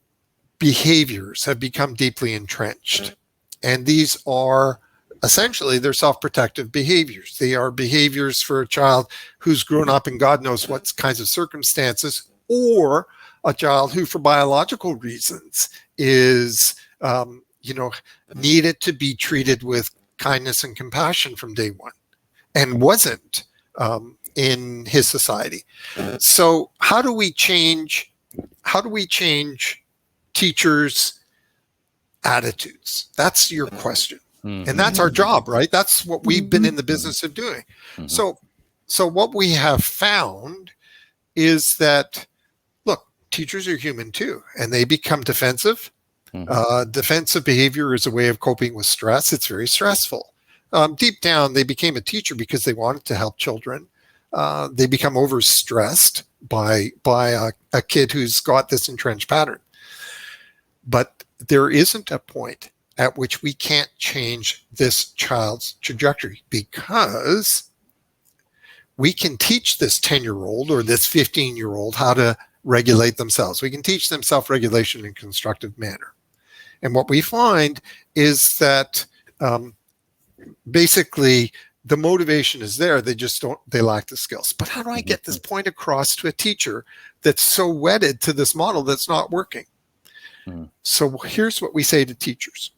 behaviors have become deeply entrenched. And these are essentially, they're self-protective behaviors. They are behaviors for a child who's grown up in God knows what kinds of circumstances, or a child who, for biological reasons, is needed to be treated with kindness and compassion from day one, and wasn't in his society. So how do we change teachers' attitudes? That's your question. And that's our job, right? That's what we've been in the business of doing. So what we have found is that, look, teachers are human too, and they become defensive. Defensive behavior is a way of coping with stress. It's very stressful. Deep down, they became a teacher because they wanted to help children. They become overstressed by a kid who's got this entrenched pattern. But there isn't a point at which we can't change this child's trajectory, because we can teach this 10-year-old or this 15-year-old how to regulate themselves. We can teach them self-regulation in a constructive manner. And what we find is that basically the motivation is there. They lack the skills. But how do I get this point across to a teacher that's so wedded to this model that's not working? So here's what we say to teachers.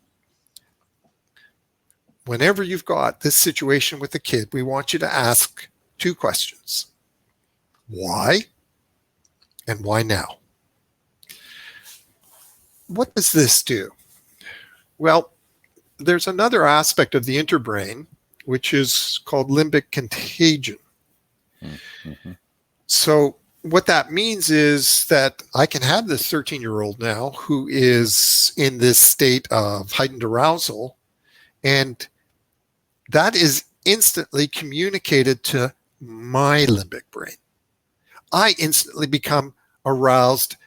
Whenever you've got this situation with a kid, we want you to ask 2 questions. Why? And why now? What does this do? Well, there's another aspect of the interbrain, which is called limbic contagion. So what that means is that I can have this 13-year-old now who is in this state of heightened arousal, and that is instantly communicated to my limbic brain. I instantly become aroused,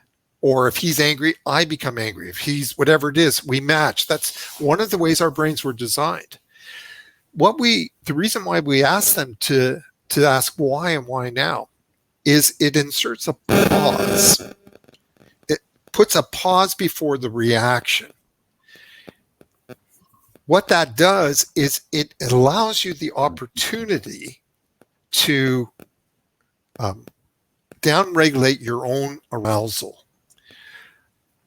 or if he's angry, I become angry. If he's whatever it is, we match. That's one of the ways our brains were designed. The reason why we ask them to ask why and why now is it inserts a pause. It puts a pause before the reaction. What that does is it allows you the opportunity to downregulate your own arousal.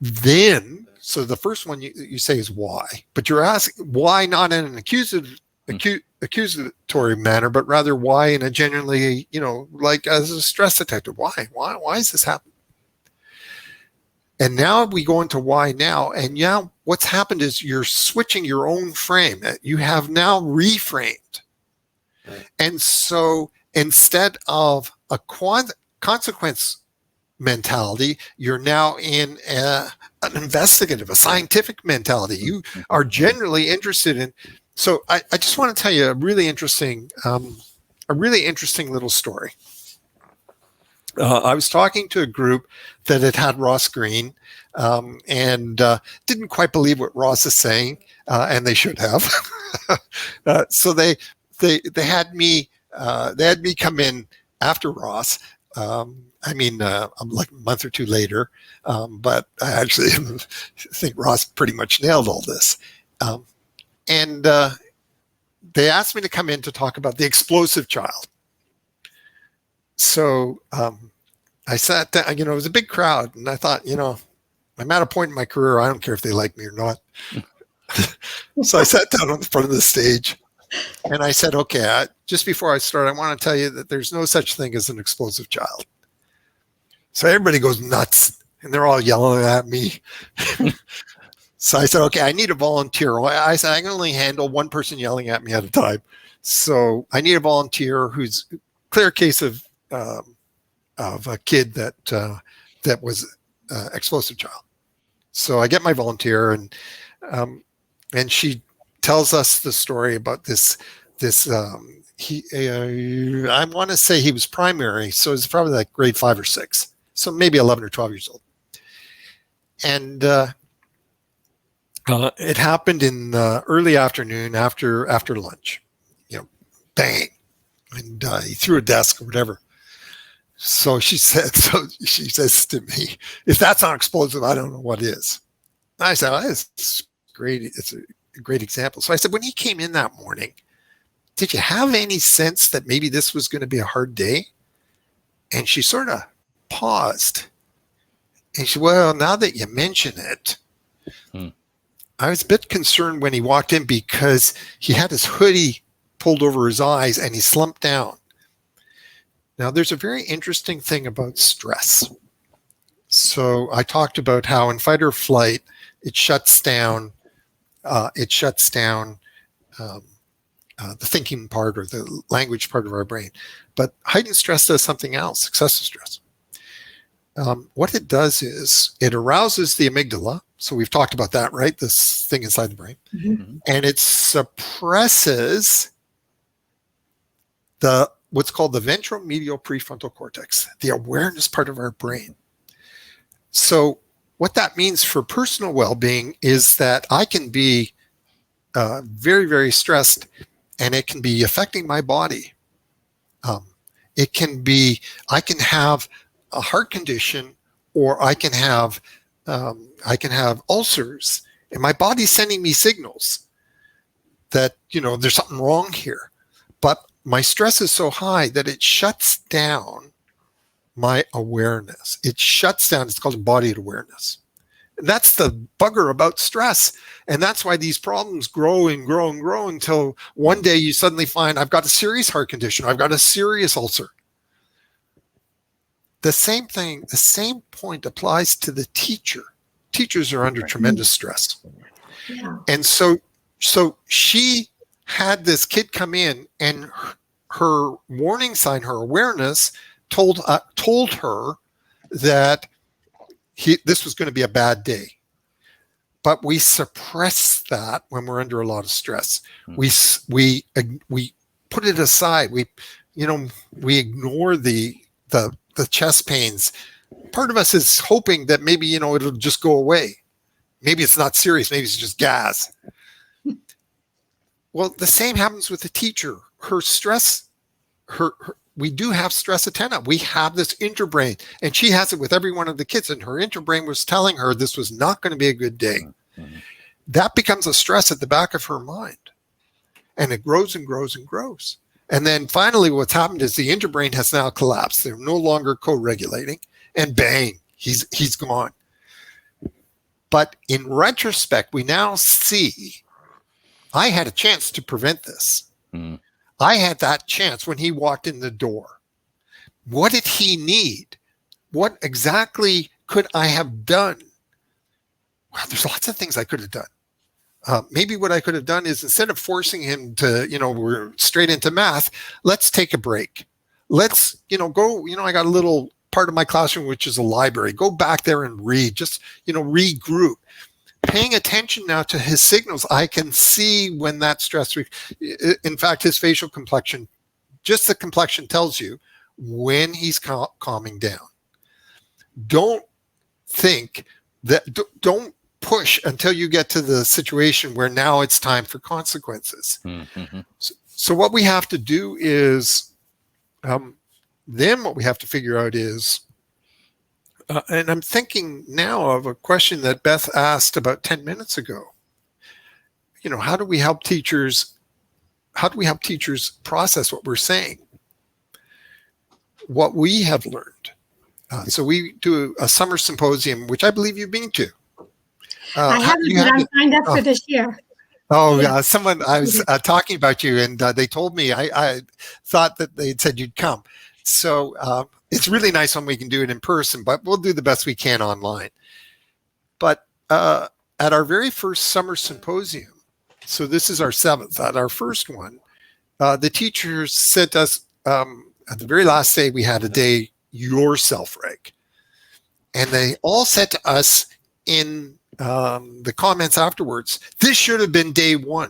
Then, so the first one you say is why, but you're asking why not in an accusatory manner, but rather why in a genuinely, like as a stress detector. Why is this happening? And now we go into why now. And now what's happened is you're switching your own frame. You have now reframed. And so instead of a consequence mentality, you're now in an investigative, a scientific mentality. You are generally interested in. So I just want to tell you a really interesting little story. I was talking to a group that had Ross Greene and didn't quite believe what Ross is saying, and they should have. So they had me come in after Ross. I'm like a month or 2 later, but I actually think Ross pretty much nailed all this. And they asked me to come in to talk about the explosive child. So I sat down, it was a big crowd, and I thought, I'm at a point in my career, I don't care if they like me or not. So I sat down on the front of the stage, and I said, okay, just before I start, I want to tell you that there's no such thing as an explosive child. So everybody goes nuts, and they're all yelling at me. So I said, okay, I need a volunteer. I said, I can only handle one person yelling at me at a time. So I need a volunteer who's a clear case of a kid that was explosive child. So I get my volunteer, and she tells us the story about this. I want to say he was primary, so it's probably like grade 5 or 6, so maybe 11 or 12 years old. And it happened in the early afternoon after lunch. Bang, and he threw a desk or whatever. So she says to me, if that's not explosive, I don't know what is. And I said, it's great. It's a great example. So I said, when he came in that morning, did you have any sense that maybe this was going to be a hard day? And she sort of paused. And she said, well, now that you mention it, I was a bit concerned when he walked in because he had his hoodie pulled over his eyes and he slumped down. Now, there's a very interesting thing about stress. So I talked about how in fight or flight, it shuts down the thinking part or the language part of our brain. But heightened stress does something else, excessive stress. What it does is it arouses the amygdala. So we've talked about that, right? This thing inside the brain. Mm-hmm. And it suppresses what's called the ventromedial prefrontal cortex, the awareness part of our brain. So what that means for personal well-being is that I can be very, very stressed, and it can be affecting my body. I can have a heart condition, or I can have ulcers, and my body's sending me signals that, there's something wrong here. but my stress is so high that it shuts down my awareness. It shuts down. It's called embodied awareness. And that's the bugger about stress. And that's why these problems grow and grow and grow until one day you suddenly find, I've got a serious heart condition. I've got a serious ulcer. The same thing, the same point applies to the teacher. Teachers are under tremendous stress. Yeah. And so she had this kid come in, and her warning sign, her awareness told her that this was going to be a bad day. But we suppress that when we're under a lot of stress. We put it aside. We ignore the chest pains. Part of us is hoping that maybe, it'll just go away. Maybe it's not serious. Maybe it's just gas. Well, the same happens with the teacher. Her stress, we do have stress attendant. We have this interbrain, and she has it with every one of the kids. And her interbrain was telling her this was not going to be a good day. Mm-hmm. That becomes a stress at the back of her mind. And it grows and grows and grows. And then finally what's happened is the interbrain has now collapsed. They're no longer co-regulating, and bang, he's gone. But in retrospect, we now see I had a chance to prevent this. Mm. I had that chance when he walked in the door. What did he need? What exactly could I have done? Well, there's lots of things I could have done. Maybe what I could have done is, instead of forcing him to, we're straight into math, let's take a break. Let's, go, I got a little part of my classroom, which is a library. Go back there and read, just, regroup. Paying attention now to his signals, I can see when that stress, in fact, his facial complexion, just the complexion tells you when he's calming down. Don't think that, don't push until you get to the situation where now it's time for consequences. Mm-hmm. So what we have to do is, then what we have to figure out is, and I'm thinking now of a question that Beth asked about 10 minutes ago. How do we help teachers? How do we help teachers process what we're saying? What we have learned. So we do a summer symposium, which I believe you've been to. I haven't, but I'm signed up for this year. Oh, yeah. Someone, I was talking about you, and they told me, I thought that they'd said you'd come. So it's really nice when we can do it in person, but we'll do the best we can online. But at our very first summer symposium, so this is our 7th, at our first one, the teachers said to us, at the very last day, we had a day, your Self-Reg. And they all said to us in the comments afterwards, this should have been day 1.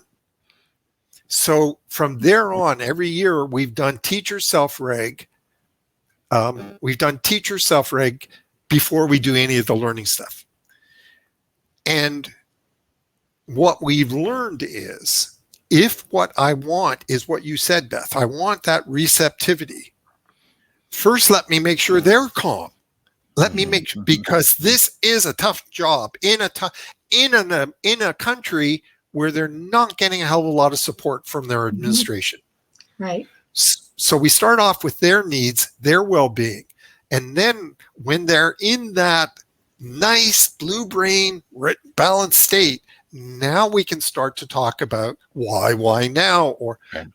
So from there on, every year we've done teacher Self-Reg. We've done teacher Self-Reg before we do any of the learning stuff. And what we've learned is, if what I want is what you said, Beth, I want that receptivity. First, let me make sure they're calm. Let me make sure, because this is a tough job in a country where they're not getting a hell of a lot of support from their administration. Right. So we start off with their needs, their well-being. And then when they're in that nice blue brain balanced state, now we can start to talk about why now?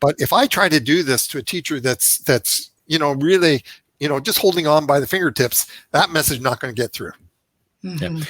But if I try to do this to a teacher that's really, just holding on by the fingertips, that message is not going to get through. Mm-hmm.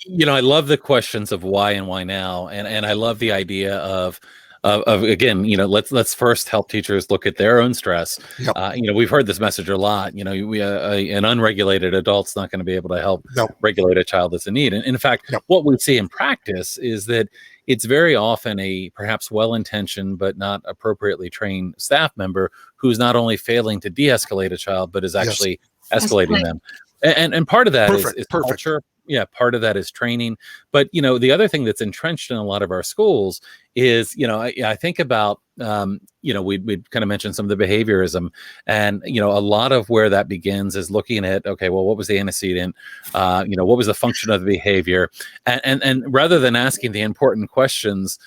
Yeah. I love the questions of why and why now. And I love the idea of again, let's first help teachers look at their own stress. Yep. We've heard this message a lot. An unregulated adult's not going to be able to help regulate a child that's in need. And in fact, what we see in practice is that it's very often a perhaps well-intentioned but not appropriately trained staff member who's not only failing to de-escalate a child, but is actually escalating them. And part of that is culture. Yeah, part of that is training. But, the other thing that's entrenched in a lot of our schools is, I think about, we kind of mentioned some of the behaviorism, and, a lot of where that begins is looking at, okay, well, what was the antecedent? What was the function of the behavior? And rather than asking the important questions,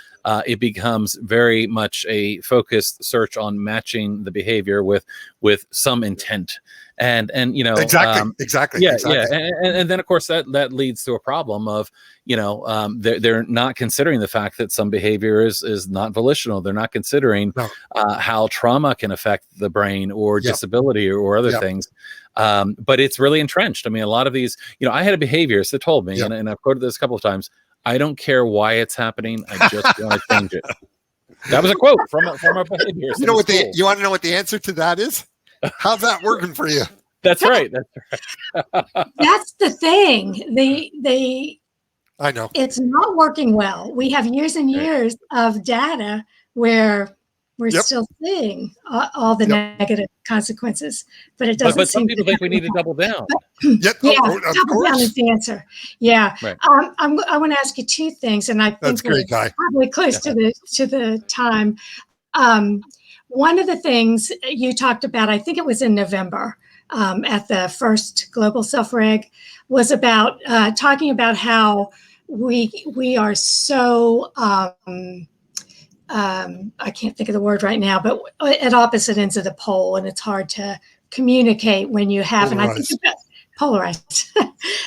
it becomes very much a focused search on matching the behavior with some intent. And Exactly. yeah. And then of course that leads to a problem of, they're not considering the fact that some behavior is not volitional. They're not considering how trauma can affect the brain or disability or other things. But it's really entrenched. I mean, a lot of these, I had a behaviorist that told me, and I've quoted this a couple of times, I don't care why it's happening. I just want to change it. That was a quote from a behaviorist. You want to know what the answer to that is? How's that working for you? That's right. That's the thing. I know it's not working well. We have years and years of data where we're still seeing all the negative consequences, but it doesn't. But some people think we need to double down. Double down is the answer. Yeah, right. I want to ask you two things, and I think that's great, Guy. Probably close to the time. One of the things you talked about, I think it was in November, at the first Global Self-Reg, was about talking about how we are so I can't think of the word right now, but at opposite ends of the pole, and it's hard to communicate when you have. Polarized. And I think about polarized,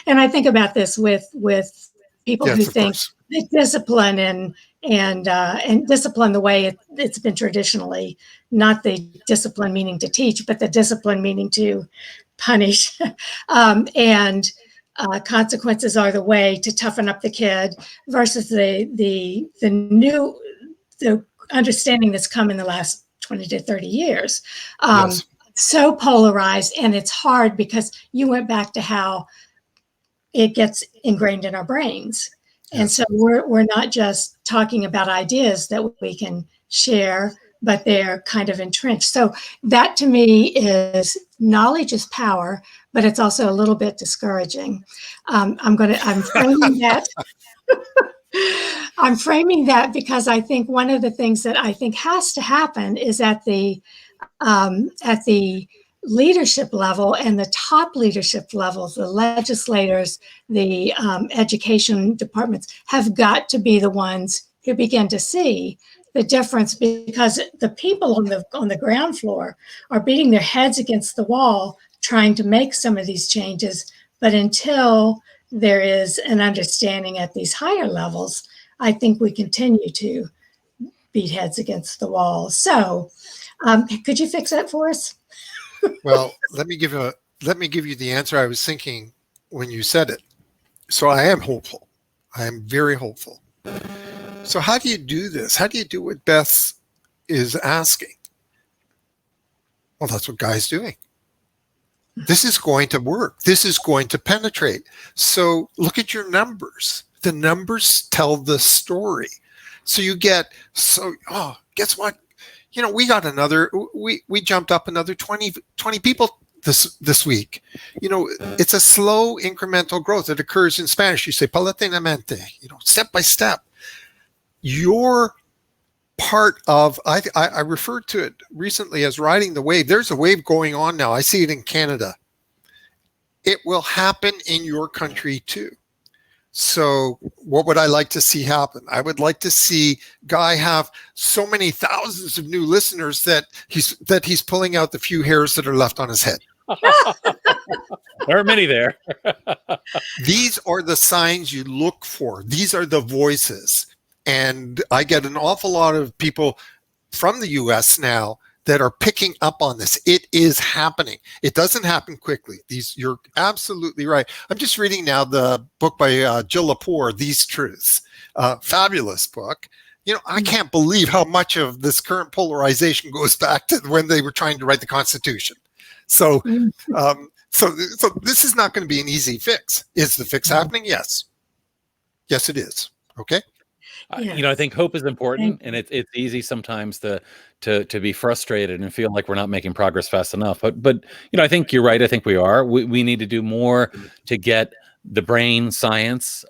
and I think about this with people who think that discipline and discipline the way it's been traditionally, not the discipline meaning to teach, but the discipline meaning to punish, and consequences are the way to toughen up the kid, versus the understanding that's come in the last 20 to 30 years. So polarized, and it's hard because you went back to how it gets ingrained in our brains. And so we're not just talking about ideas that we can share, but they're kind of entrenched. So that to me is knowledge is power, but it's also a little bit discouraging. I'm framing that. I'm framing that because I think one of the things that I think has to happen is at the leadership level and the top leadership levels, the legislators, the education departments have got to be the ones who begin to see the difference, because the people on the ground floor are beating their heads against the wall trying to make some of these changes. But until there is an understanding at these higher levels, I think we continue to beat heads against the wall. So could you fix that for us? Well, let me give you the answer I was thinking when you said it. So I am hopeful. I am very hopeful. So how do you do this? How do you do what Beth is asking? Well, that's what Guy's doing. This is going to work. This is going to penetrate. So look at your numbers. The numbers tell the story. So you get, guess what? We got we jumped up another 20 people this week. It's a slow incremental growth that occurs in Spanish. You say paulatinamente, step by step. You're part of, I referred to it recently as riding the wave. There's a wave going on now. I see it in Canada. It will happen in your country too. So what would I like to see happen? I would like to see Guy have so many thousands of new listeners that he's pulling out the few hairs that are left on his head. There are many there. These are the signs you look for. These are the voices. And I get an awful lot of people from the US now that are picking up on this. It is happening. It doesn't happen quickly. You're absolutely right. I'm just reading now the book by Jill Lepore, These Truths. Fabulous book. I can't believe how much of this current polarization goes back to when they were trying to write the Constitution. So this is not going to be an easy fix. Is the fix happening? Yes. Yes, it is. Okay. I think hope is important, and it's easy sometimes to be frustrated and feel like we're not making progress fast enough. But I think you're right. I think we are. We need to do more to get the brain science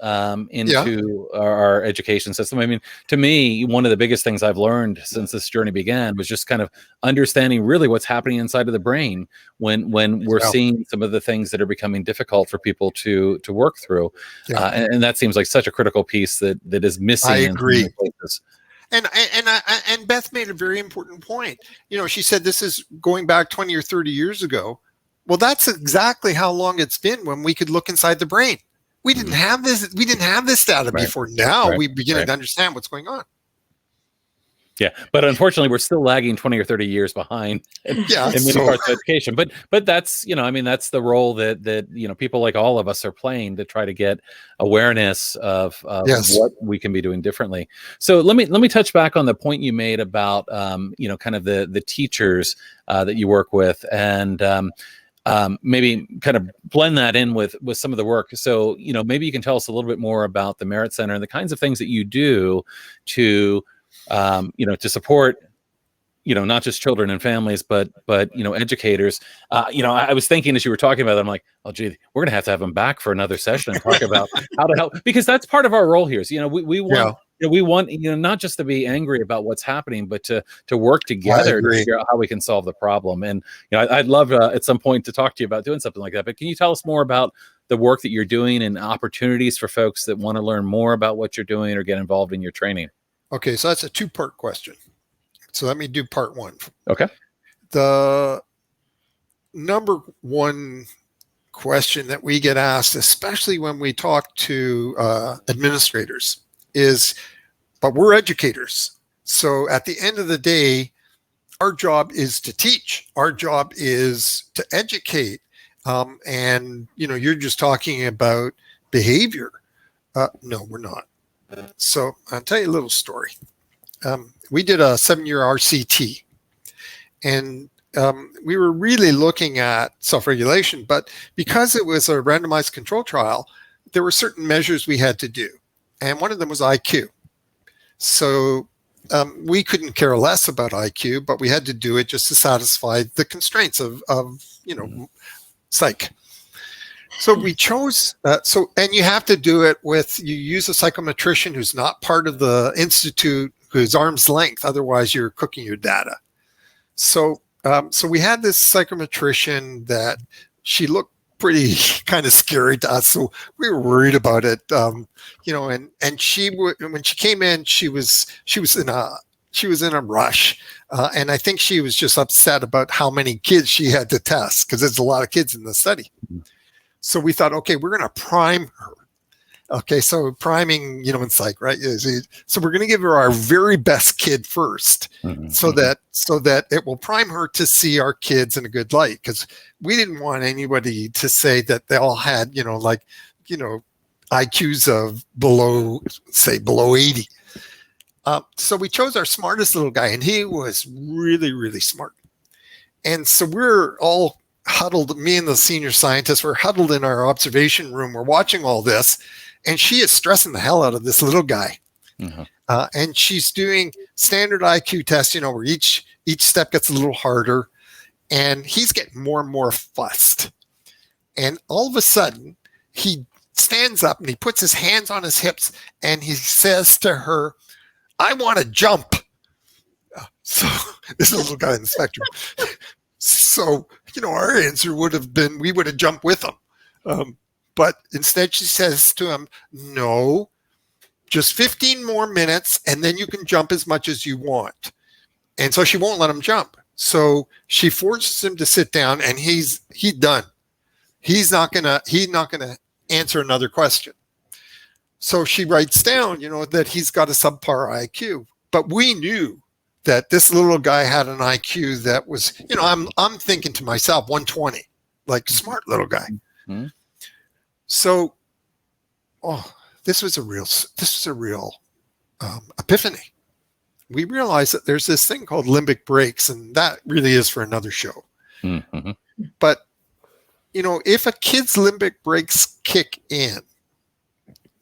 into our education system. I mean, to me, one of the biggest things I've learned since this journey began was just kind of understanding really what's happening inside of the brain when we're seeing some of the things that are becoming difficult for people to work through. And that seems like such a critical piece that is missing. I agree. In places. And Beth made a very important point. She said this is going back 20 or 30 years ago. Well, that's exactly how long it's been when we could look inside the brain. We didn't have this. We didn't have this data before. Now we begin to understand what's going on. Yeah, but unfortunately, we're still lagging 20 or 30 years behind in many parts of education. But that's that's the role that people like all of us are playing to try to get awareness of what we can be doing differently. So let me touch back on the point you made about kind of the teachers that you work with, and maybe kind of blend that in with some of the work. So maybe you can tell us a little bit more about the MEHRIT Center and the kinds of things that you do to to support, not just children and families, but educators. I was thinking as you were talking about it, I'm like, oh, gee, we're going to have them back for another session and talk about how to help, because that's part of our role here. So, we want, we want, not just to be angry about what's happening, but to work together to figure out how we can solve the problem. And, I'd love at some point to talk to you about doing something like that. But can you tell us more about the work that you're doing and opportunities for folks that want to learn more about what you're doing or get involved in your training? Okay, so that's a two-part question. So let me do part one. Okay. The number one question that we get asked, especially when we talk to administrators, is, but we're educators. So at the end of the day, our job is to teach. Our job is to educate. And, you're just talking about behavior. No, we're not. So I'll tell you a little story. We did a 7-year RCT, and we were really looking at self-regulation, but because it was a randomized control trial, there were certain measures we had to do. And one of them was IQ. So we couldn't care less about IQ, but we had to do it just to satisfy the constraints of psych. So we chose, and you have to do it you use a psychometrician who's not part of the institute, who's arm's length, otherwise you're cooking your data. So we had this psychometrician that she looked pretty kind of scary to us, so we were worried about it. And she when she came in, she was in a rush, and I think she was just upset about how many kids she had to test, because there's a lot of kids in the study. So we thought, okay, we're going to prime her. Okay, so priming, in psych, right? So we're going to give her our very best kid first, so that it will prime her to see our kids in a good light, because we didn't want anybody to say that they all had, IQs of below 80. So we chose our smartest little guy, and he was really, really smart. And so we're all huddled, me and the senior scientists were huddled in our observation room. We're watching all this, and she is stressing the hell out of this little guy. And she's doing standard IQ tests, where each step gets a little harder, and he's getting more and more fussed. And all of a sudden, he stands up and he puts his hands on his hips, and he says to her, "I want to jump." So this little guy in the spectrum. So, our answer would have been, we would have jumped with him. But instead she says to him, "No, just 15 more minutes, and then you can jump as much as you want." And so she won't let him jump. So she forces him to sit down, and he's done. He's not gonna answer another question. So she writes down, that he's got a subpar IQ. But we knew that this little guy had an IQ that was, I'm thinking to myself, 120, like smart little guy. Mm-hmm. So, this was a real epiphany. We realized that there's this thing called limbic brakes, and that really is for another show. Mm-hmm. But, if a kid's limbic brakes kick in,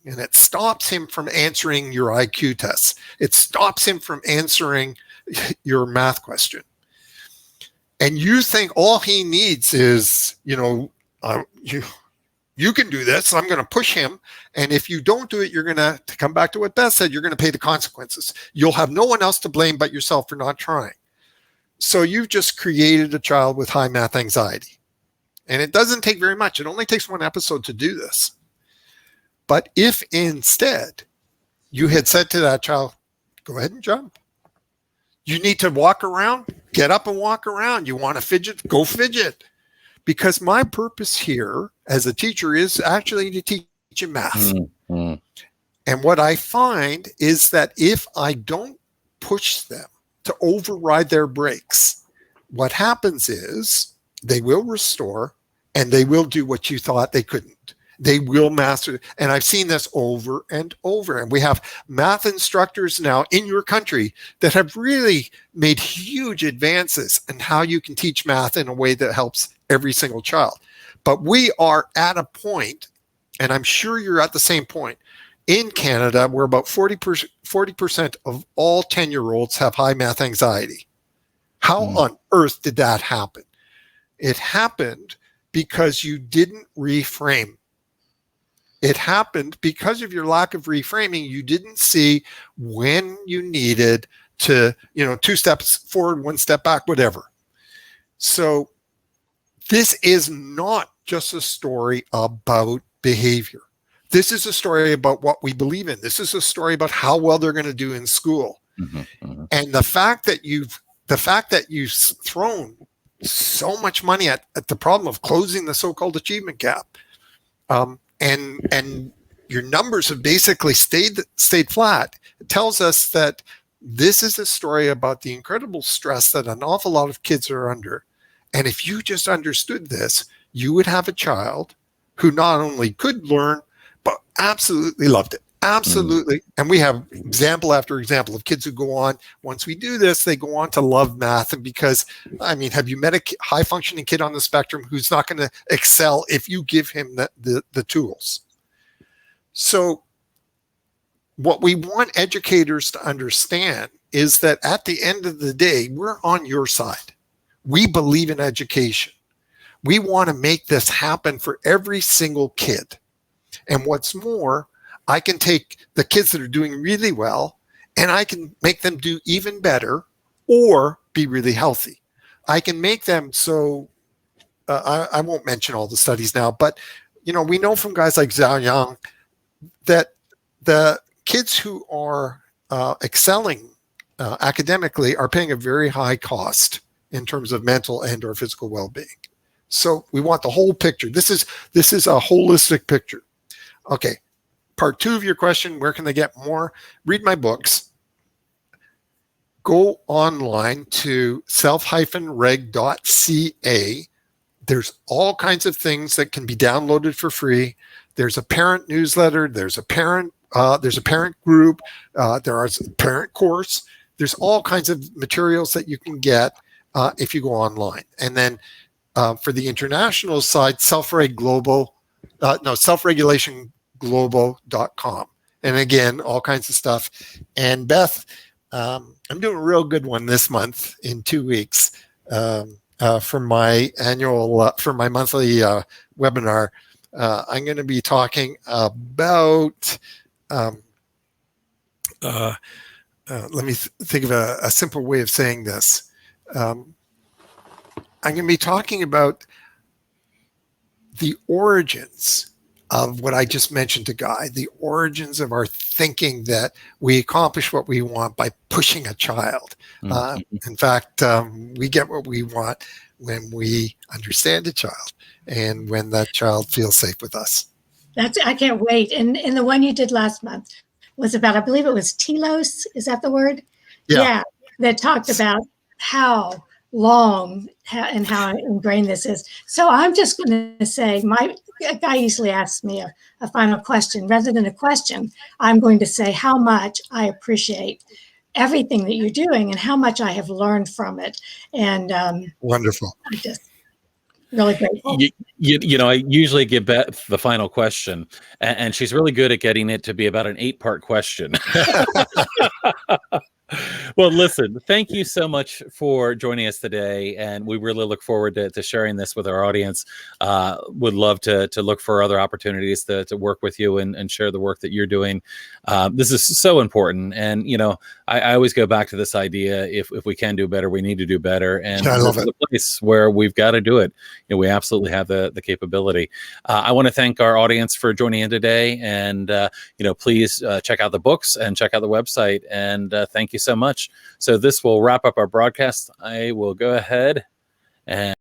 and it stops him from answering your IQ tests, it stops him from answering your math question, and you think all he needs is, you can do this, I'm going to push him, and if you don't do it, you're going to come back to what Beth said, you're going to pay the consequences. You'll have no one else to blame but yourself for not trying. So you've just created a child with high math anxiety. And it doesn't take very much. It only takes one episode to do this. But if instead you had said to that child, Go ahead and jump. You need to walk around, get up and walk around. You want to fidget, go fidget. Because my purpose here as a teacher is actually to teach you math. Mm-hmm. And what I find is that if I don't push them to override their brakes, what happens is they will restore and they will do what you thought they couldn't. They will master. And I've seen this over and over. And we have math instructors now in your country that have really made huge advances in how you can teach math in a way that helps every single child. But we are at a point, and I'm sure you're at the same point, in Canada, where about 40% of all 10-year-olds have high math anxiety. How on earth did that happen? It happened because you didn't reframe. It happened because of your lack of reframing. You didn't see when you needed to, 2 steps forward, 1 step back, whatever. So this is not just a story about behavior. This is a story about what we believe in. This is a story about how well they're going to do in school. Mm-hmm. Mm-hmm. And the fact that you've thrown so much money at the problem of closing the so-called achievement gap, and your numbers have basically stayed flat. It tells us that this is a story about the incredible stress that an awful lot of kids are under. And if you just understood this, you would have a child who not only could learn, but absolutely loved it. Absolutely. And we have example after example of kids who go on, once we do this, they go on to love math. And because, have you met a high functioning kid on the spectrum who's not going to excel if you give him the tools? So what we want educators to understand is that at the end of the day, we're on your side. We believe in education. We want to make this happen for every single kid. And what's more, I can take the kids that are doing really well and I can make them do even better or be really healthy. I can make them so, I won't mention all the studies now, but we know from guys like Zhao Yang that the kids who are excelling academically are paying a very high cost in terms of mental and or physical well-being. So we want the whole picture. This is a holistic picture. Okay. Part 2 of your question, where can they get more? Read my books. Go online to self-reg.ca. There's all kinds of things that can be downloaded for free. There's a parent newsletter. There's a parent group. There is a parent course. There's all kinds of materials that you can get if you go online. And then for the international side, self-regulationglobal.com. And again, all kinds of stuff. And Beth, I'm doing a real good one this month in 2 weeks for my monthly webinar. I'm going to be talking about, let me think of a simple way of saying this. I'm going to be talking about the origins of what I just mentioned to Guy, the origins of our thinking that we accomplish what we want by pushing a child. In fact, we get what we want when we understand a child and when that child feels safe with us. I can't wait. And the one you did last month was about, I believe it was telos. Is that the word? Yeah. That talked about how long and how ingrained this is. So I'm just going to say, a guy usually asks me a final question. Rather than a question, I'm going to say how much I appreciate everything that you're doing and how much I have learned from it. And wonderful. I'm just really grateful. I usually give Beth the final question, and she's really good at getting it to be about an 8-part question. Well, listen, thank you so much for joining us today. And we really look forward to sharing this with our audience. Would love to look for other opportunities to work with you and share the work that you're doing. This is so important. And, I always go back to this idea, if we can do better, we need to do better. And I love this is it. a place where we've got to do it. We absolutely have the capability. I want to thank our audience for joining in today. And, please check out the books and check out the website. And thank you so much. So this will wrap up our broadcast. I will go ahead and